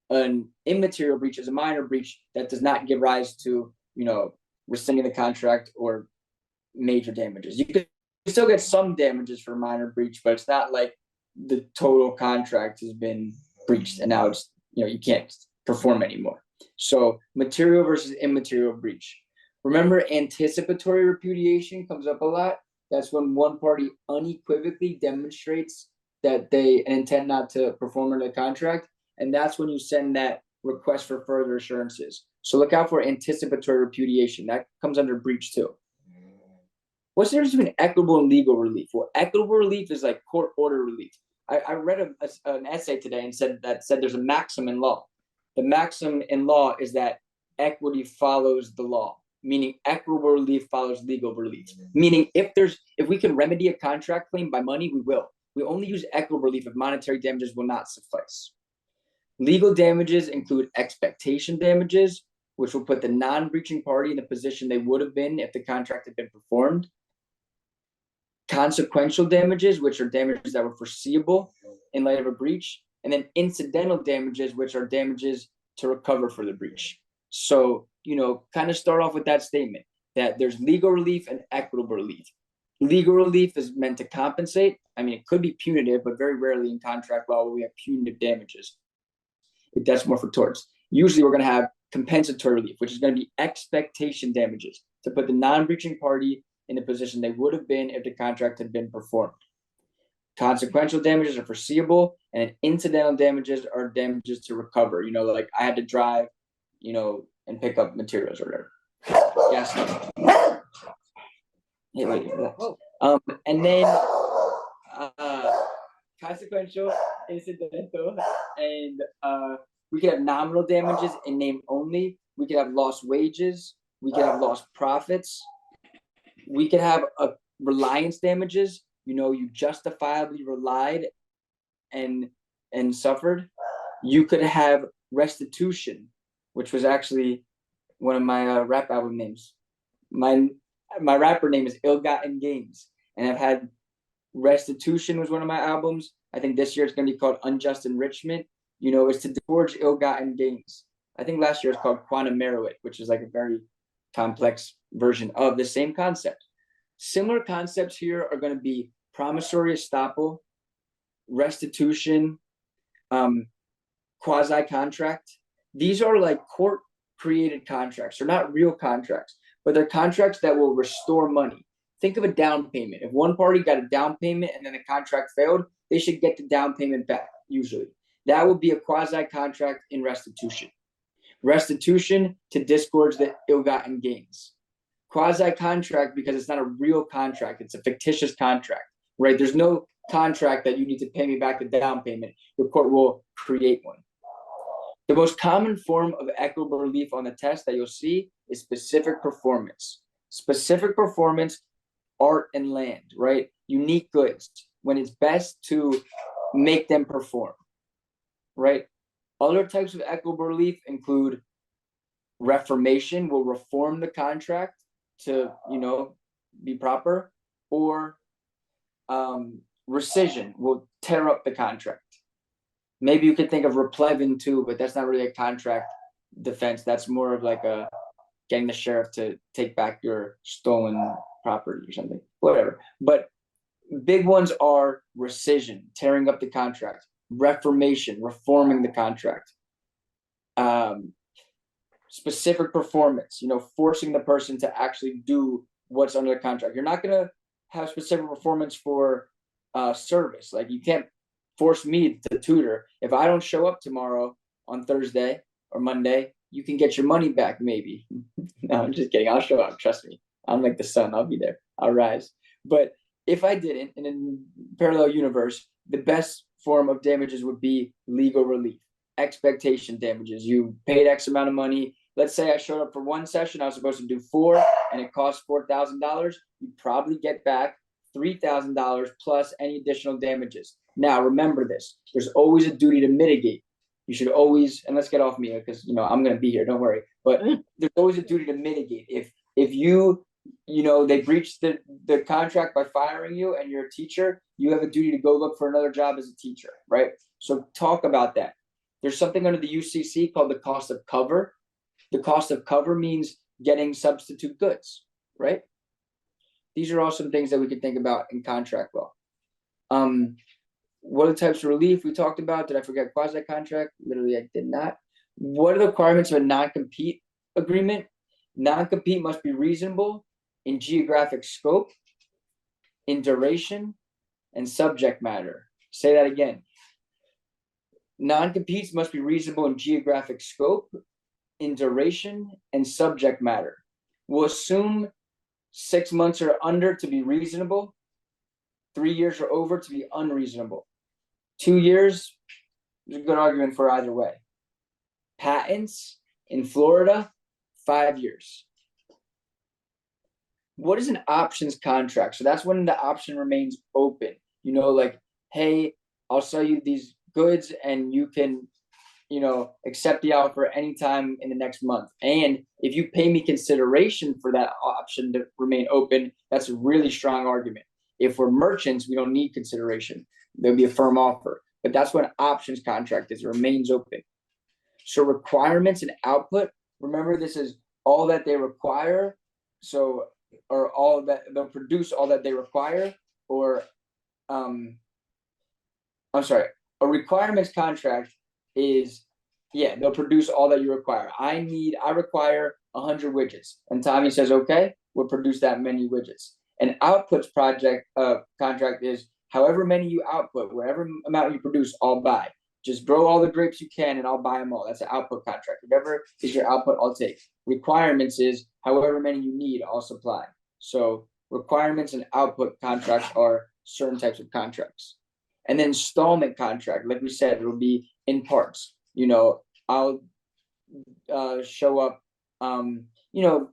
An immaterial breach is a minor breach that does not give rise to, rescinding the contract or major damages. You can still get some damages for minor breach, but it's not like the total contract has been breached and now it's, you can't perform anymore. So material versus immaterial breach. Remember, anticipatory repudiation comes up a lot. That's when one party unequivocally demonstrates that they intend not to perform under the contract. And that's when you send that request for further assurances. So look out for anticipatory repudiation. That comes under breach too. What's the difference between equitable and legal relief? Well, equitable relief is like court order relief. I read an essay today and said there's a maxim in law. The maxim in law is that equity follows the law, meaning equitable relief follows legal relief. Meaning if we can remedy a contract claim by money, we will. We only use equitable relief if monetary damages will not suffice. Legal damages include expectation damages, which will put the non-breaching party in the position they would have been if the contract had been performed. Consequential damages, which are damages that were foreseeable in light of a breach. And then incidental damages, which are damages to recover for the breach. So, kind of start off with that statement that there's legal relief and equitable relief. Legal relief is meant to compensate. I mean, it could be punitive, but very rarely in contract law will we have punitive damages. That's more for torts. Usually we're going to have compensatory relief, which is going to be expectation damages to put the non-breaching party in the position they would have been if the contract had been performed. Consequential damages are foreseeable, and incidental damages are damages to recover. Like I had to drive, and pick up materials or whatever. Yes. Hey, wait, relax. And then consequential, incidental, and we could have nominal damages in name only. We could have lost wages. We could have lost profits. We could have reliance damages. You justifiably relied and suffered. You could have restitution, which was actually one of my rap album names. My rapper name is Ill-Gotten Gains, and I've had restitution was one of my albums. I think this year it's going to be called Unjust Enrichment. It's to disgorge ill-gotten gains. I think last year it's called Quantum Merit, which is like a very complex version of the same concept. Similar concepts here are going to be promissory estoppel, restitution, quasi-contract. These are like court-created contracts. They're not real contracts, but they're contracts that will restore money. Think of a down payment. If one party got a down payment and then the contract failed, they should get the down payment back, usually. That would be a quasi-contract in restitution. Restitution to disgorge the ill-gotten gains. Quasi-contract because it's not a real contract. It's a fictitious contract, right? There's no contract that you need to pay me back the down payment. The court will create one. The most common form of equitable relief on the test that you'll see is specific performance. Specific performance, art and land, right? Unique goods, when it's best to make them perform, right? Other types of equitable relief include reformation, will reform the contract to, be proper, or rescission will tear up the contract. Maybe you could think of replevin too, but that's not really a contract defense. That's more of like getting the sheriff to take back your stolen property or something, whatever. But big ones are rescission, tearing up the contract, reformation, reforming the contract, specific performance, forcing the person to actually do what's under the contract. You're not going to have specific performance for service. Like you can't force me to tutor. If I don't show up tomorrow on Thursday or Monday, you can get your money back maybe. No, I'm just kidding. I'll show up. Trust me. I'm like the sun. I'll be there. I'll rise. But if I didn't, in a parallel universe, the best form of damages would be legal relief, expectation damages. You paid X amount of money. Let's say I showed up for one session. I was supposed to do 4 and it cost $4,000. You probably get back $3,000 plus any additional damages. Now, remember this. There's always a duty to mitigate. You should always, and let's get off me because, I'm going to be here. Don't worry. But there's always a duty to mitigate. If you, they breached the contract by firing you and you're a teacher, you have a duty to go look for another job as a teacher, right? So talk about that. There's something under the UCC called the cost of cover. The cost of cover means getting substitute goods, right? These are all some things that we could think about in contract law. What are the types of relief we talked about? Did I forget quasi-contract? Literally, I did not. What are the requirements of a non-compete agreement? Non-compete must be reasonable in geographic scope, in duration, and subject matter. Say that again. Non-competes must be reasonable in geographic scope, in duration, and subject matter. We'll assume 6 months or under to be reasonable, 3 years or over to be unreasonable. 2 years, there's a good argument for either way. Patents in Florida 5 years. What is an options contract? So that's when the option remains open. You know, like, hey, I'll sell you these goods and you can, you know, accept the offer anytime in the next month. And if you pay me consideration for that option to remain open, that's a really strong argument. If we're merchants, we don't need consideration. There'll be a firm offer. But that's what an options contract is. It remains open. So requirements and output, remember, this is all that they require. So, or all that they'll produce all that they require, or I'm sorry, a requirements contract is, yeah, they'll produce all that you require. I require 100 widgets. And Tommy says, okay, we'll produce that many widgets. An outputs contract is however many you output, whatever amount you produce, I'll buy. Just grow all the grapes you can and I'll buy them all. That's an output contract. Whatever is your output, I'll take. Requirements is however many you need, I'll supply. So requirements and output contracts are certain types of contracts. And then installment contract, like we said, it'll be in parts. You know, I'll show up, you know,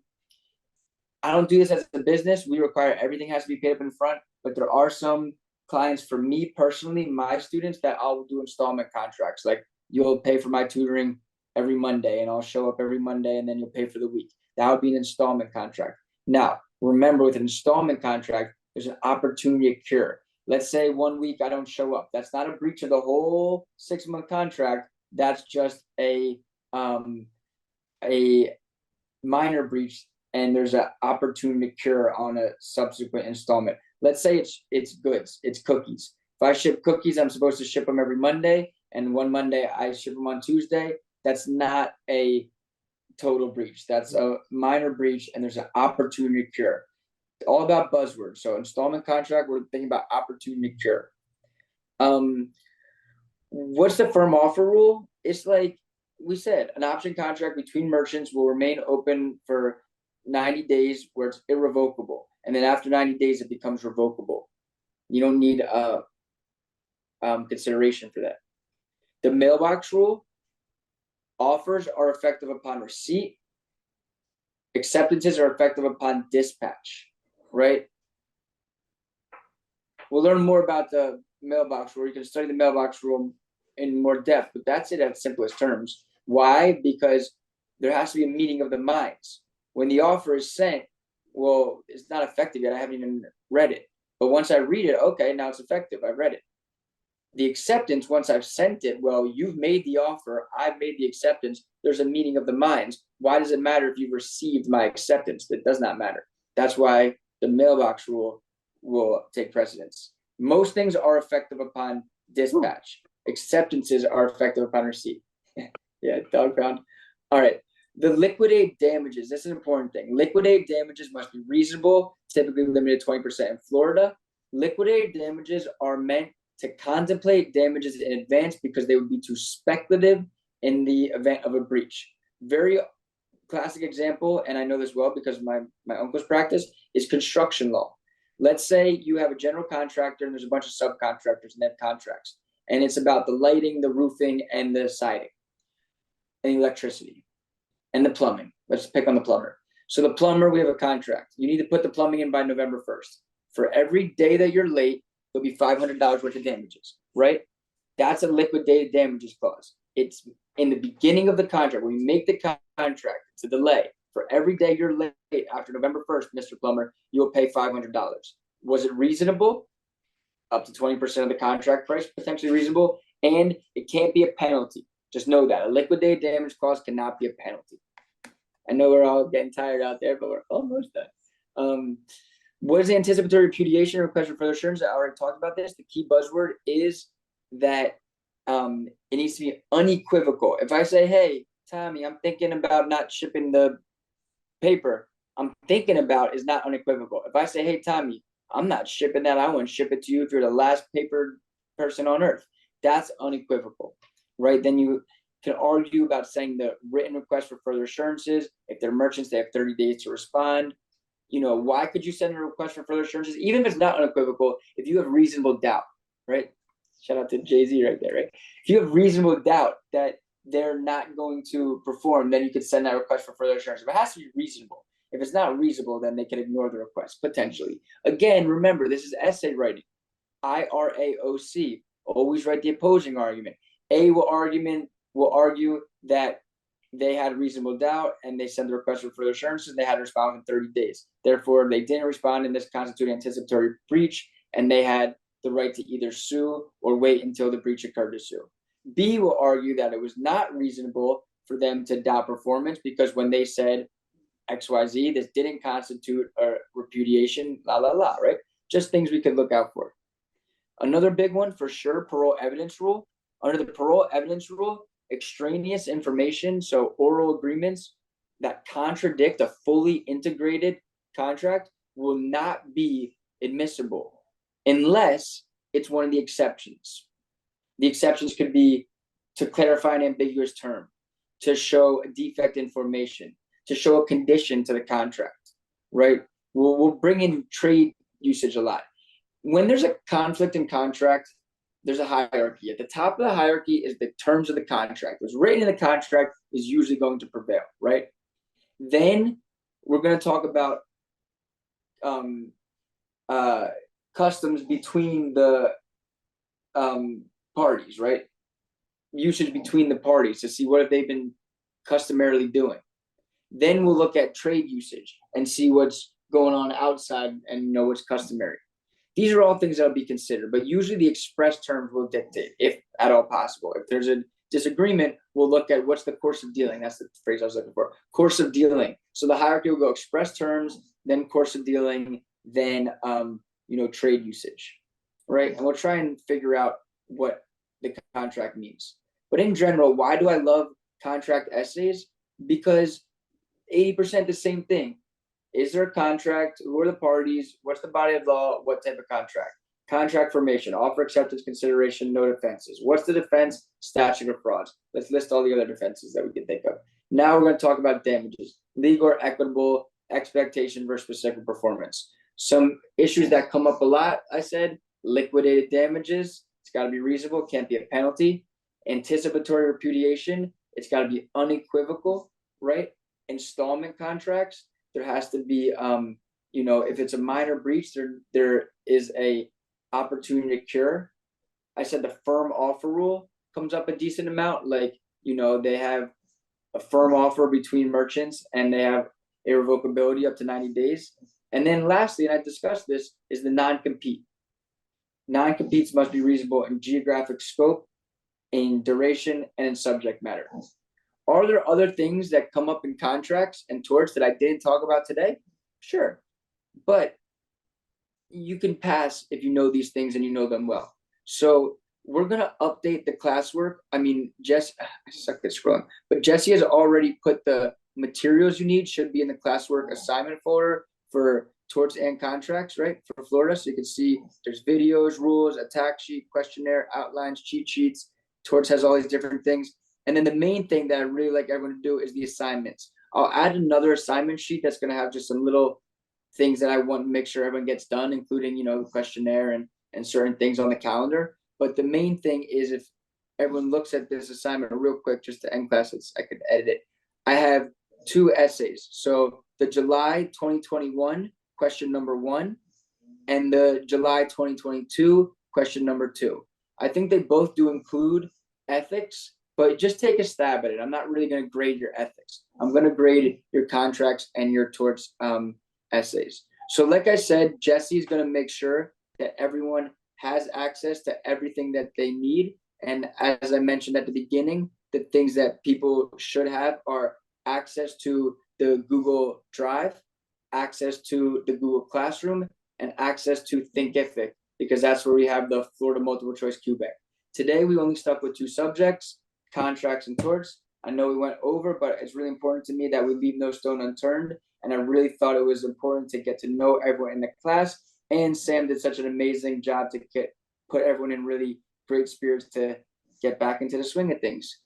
I don't do this as a business. We require everything has to be paid up in front, but there are some clients, for me personally, my students, that I'll do installment contracts. Like, you'll pay for my tutoring every Monday and I'll show up every Monday and then you'll pay for the week. That would be an installment contract. Now, remember, with an installment contract, there's an opportunity to cure. Let's say 1 week I don't show up. That's not a breach of the whole 6-month contract. That's just a minor breach, and there's an opportunity to cure on a subsequent installment. Let's say it's goods, it's cookies. If I ship cookies, I'm supposed to ship them every Monday, and one Monday I ship them on Tuesday. That's not a total breach. That's a minor breach, and there's an opportunity to cure. All about buzzwords. So installment contract, we're thinking about opportunity to cure. What's the firm offer rule? It's like we said, an option contract between merchants will remain open for 90 days where it's irrevocable. And then after 90 days, it becomes revocable. You don't need consideration for that. The mailbox rule, offers are effective upon receipt. Acceptances are effective upon dispatch, right? We'll learn more about the mailbox rule. You can study the mailbox rule in more depth, but that's it at simplest terms. Why? Because there has to be a meeting of the minds. When the offer is sent, well, it's not effective yet. I haven't even read it. But once I read it, okay, now it's effective. I've read it. The acceptance, once I've sent it, well, you've made the offer. I've made the acceptance. There's a meeting of the minds. Why does it matter if you've received my acceptance? That does not matter. That's why the mailbox rule will take precedence. Most things are effective upon dispatch. Acceptances are effective upon receipt. Yeah, dog pound. All right. The liquidate damages. This is an important thing. Liquidate damages must be reasonable, typically limited to 20% in Florida. Liquidate damages are meant to contemplate damages in advance because they would be too speculative in the event of a breach. Very classic example, and I know this well because my uncle's practice, is construction law. Let's say you have a general contractor and there's a bunch of subcontractors and they have contracts. And it's about the lighting, the roofing, and the siding, and electricity, and the plumbing. Let's pick on the plumber. So the plumber, we have a contract. You need to put the plumbing in by November 1st. For every day that you're late, there'll be $500 worth of damages, right? That's a liquidated damages clause. It's in the beginning of the contract. When you make the contract, it's a delay. For every day you're late after November 1st, Mr. Plumber, you'll pay $500. Was it reasonable? Up to 20% of the contract price, potentially reasonable. And it can't be a penalty. Just know that. A liquidated damage clause cannot be a penalty. I know we're all getting tired out there, but we're almost done. What is the anticipatory repudiation or request for further assurance? I already talked about this. The key buzzword is that it needs to be unequivocal. If I say, hey, Tommy, I'm thinking about not shipping the paper, I'm thinking about is not unequivocal. If I say, hey, Tommy, I'm not shipping that, I won't ship it to you if you're the last paper person on earth. That's unequivocal, right? Then you can argue about saying the written request for further assurances. If they're merchants, they have 30 days to respond. You know, why could you send a request for further assurances? Even if it's not unequivocal, if you have reasonable doubt, right? Shout out to Jay-Z right there, right? If you have reasonable doubt that they're not going to perform, then you could send that request for further assurance. But it has to be reasonable. If it's not reasonable, then they can ignore the request, potentially. Again, remember, this is essay writing. IRAOC, always write the opposing argument. A will argue that they had reasonable doubt and they send the request for further assurances, they had to respond within 30 days. Therefore, they didn't respond, and this constituted anticipatory breach, and they had the right to either sue or wait until the breach occurred to sue. B will argue that it was not reasonable for them to doubt performance because when they said XYZ, this didn't constitute a repudiation, right? Just things we could look out for. Another big one for sure, parole evidence rule. Under the parole evidence rule, extraneous information, so oral agreements that contradict a fully integrated contract will not be admissible unless it's one of the exceptions. The exceptions could be to clarify an ambiguous term, to show a defect in formation, to show a condition to the contract, right? We'll bring in trade usage a lot. When there's a conflict in contract, there's a hierarchy. At the top of the hierarchy is the terms of the contract. What's written in the contract is usually going to prevail, right? Then we're going to talk about customs between the parties, right? Usage between the parties to see what have they been customarily doing. Then we'll look at trade usage and see what's going on outside and know what's customary. These are all things that will be considered, but usually the express terms will dictate, if at all possible. If there's a disagreement, we'll look at what's the course of dealing. That's the phrase I was looking for. Course of dealing. So the hierarchy will go express terms, then course of dealing, then trade usage, right? And we'll try and figure out what the contract means. But in general, why do I love contract essays? Because 80% the same thing. Is there a contract? Who are the parties? What's the body of law? What type of contract? Contract formation, offer, acceptance, consideration, no defenses. What's the defense? Statute of frauds. Let's list all the other defenses that we can think of. Now we're going to talk about damages. Legal or equitable expectation versus specific performance. Some issues that come up a lot, I said, liquidated damages. It's got to be reasonable. Can't be a penalty. Anticipatory repudiation. It's got to be unequivocal, right? Installment contracts. There has to be, if it's a minor breach, there is a opportunity to cure. I said the firm offer rule comes up a decent amount. Like, they have a firm offer between merchants and they have irrevocability up to 90 days. And then lastly, and I discussed this, is the non-compete. Non-competes must be reasonable in geographic scope, in duration, and in subject matter. Are there other things that come up in contracts and torts that I didn't talk about today? Sure. But you can pass if you know these things and you know them well. So we're going to update the classwork. I mean, I suck at scrolling, but Jesse has already put the materials you need should be in the classwork assignment folder for torts and contracts, right? For Florida. So you can see there's videos, rules, attack sheet, questionnaire, outlines, cheat sheets. Torts has all these different things. And then the main thing that I really like everyone to do is the assignments. I'll add another assignment sheet that's going to have just some little things that I want to make sure everyone gets done, including, the questionnaire and certain things on the calendar. But the main thing is if everyone looks at this assignment real quick, just to end class, I could edit it. I have 2 essays. So the July 2021 question number 1 and the July 2022 question number 2. I think they both do include ethics, but just take a stab at it. I'm not really going to grade your ethics. I'm going to grade your contracts and your torts essays. So like I said, Jesse is going to make sure that everyone has access to everything that they need. And as I mentioned at the beginning, the things that people should have are access to the Google Drive, access to the Google Classroom, and access to Thinkific, because that's where we have the Florida multiple choice QBank. Today, we only stuck with 2 subjects, contracts and torts. I know we went over, but it's really important to me that we leave no stone unturned. And I really thought it was important to get to know everyone in the class. And Sam did such an amazing job to put everyone in really great spirits to get back into the swing of things.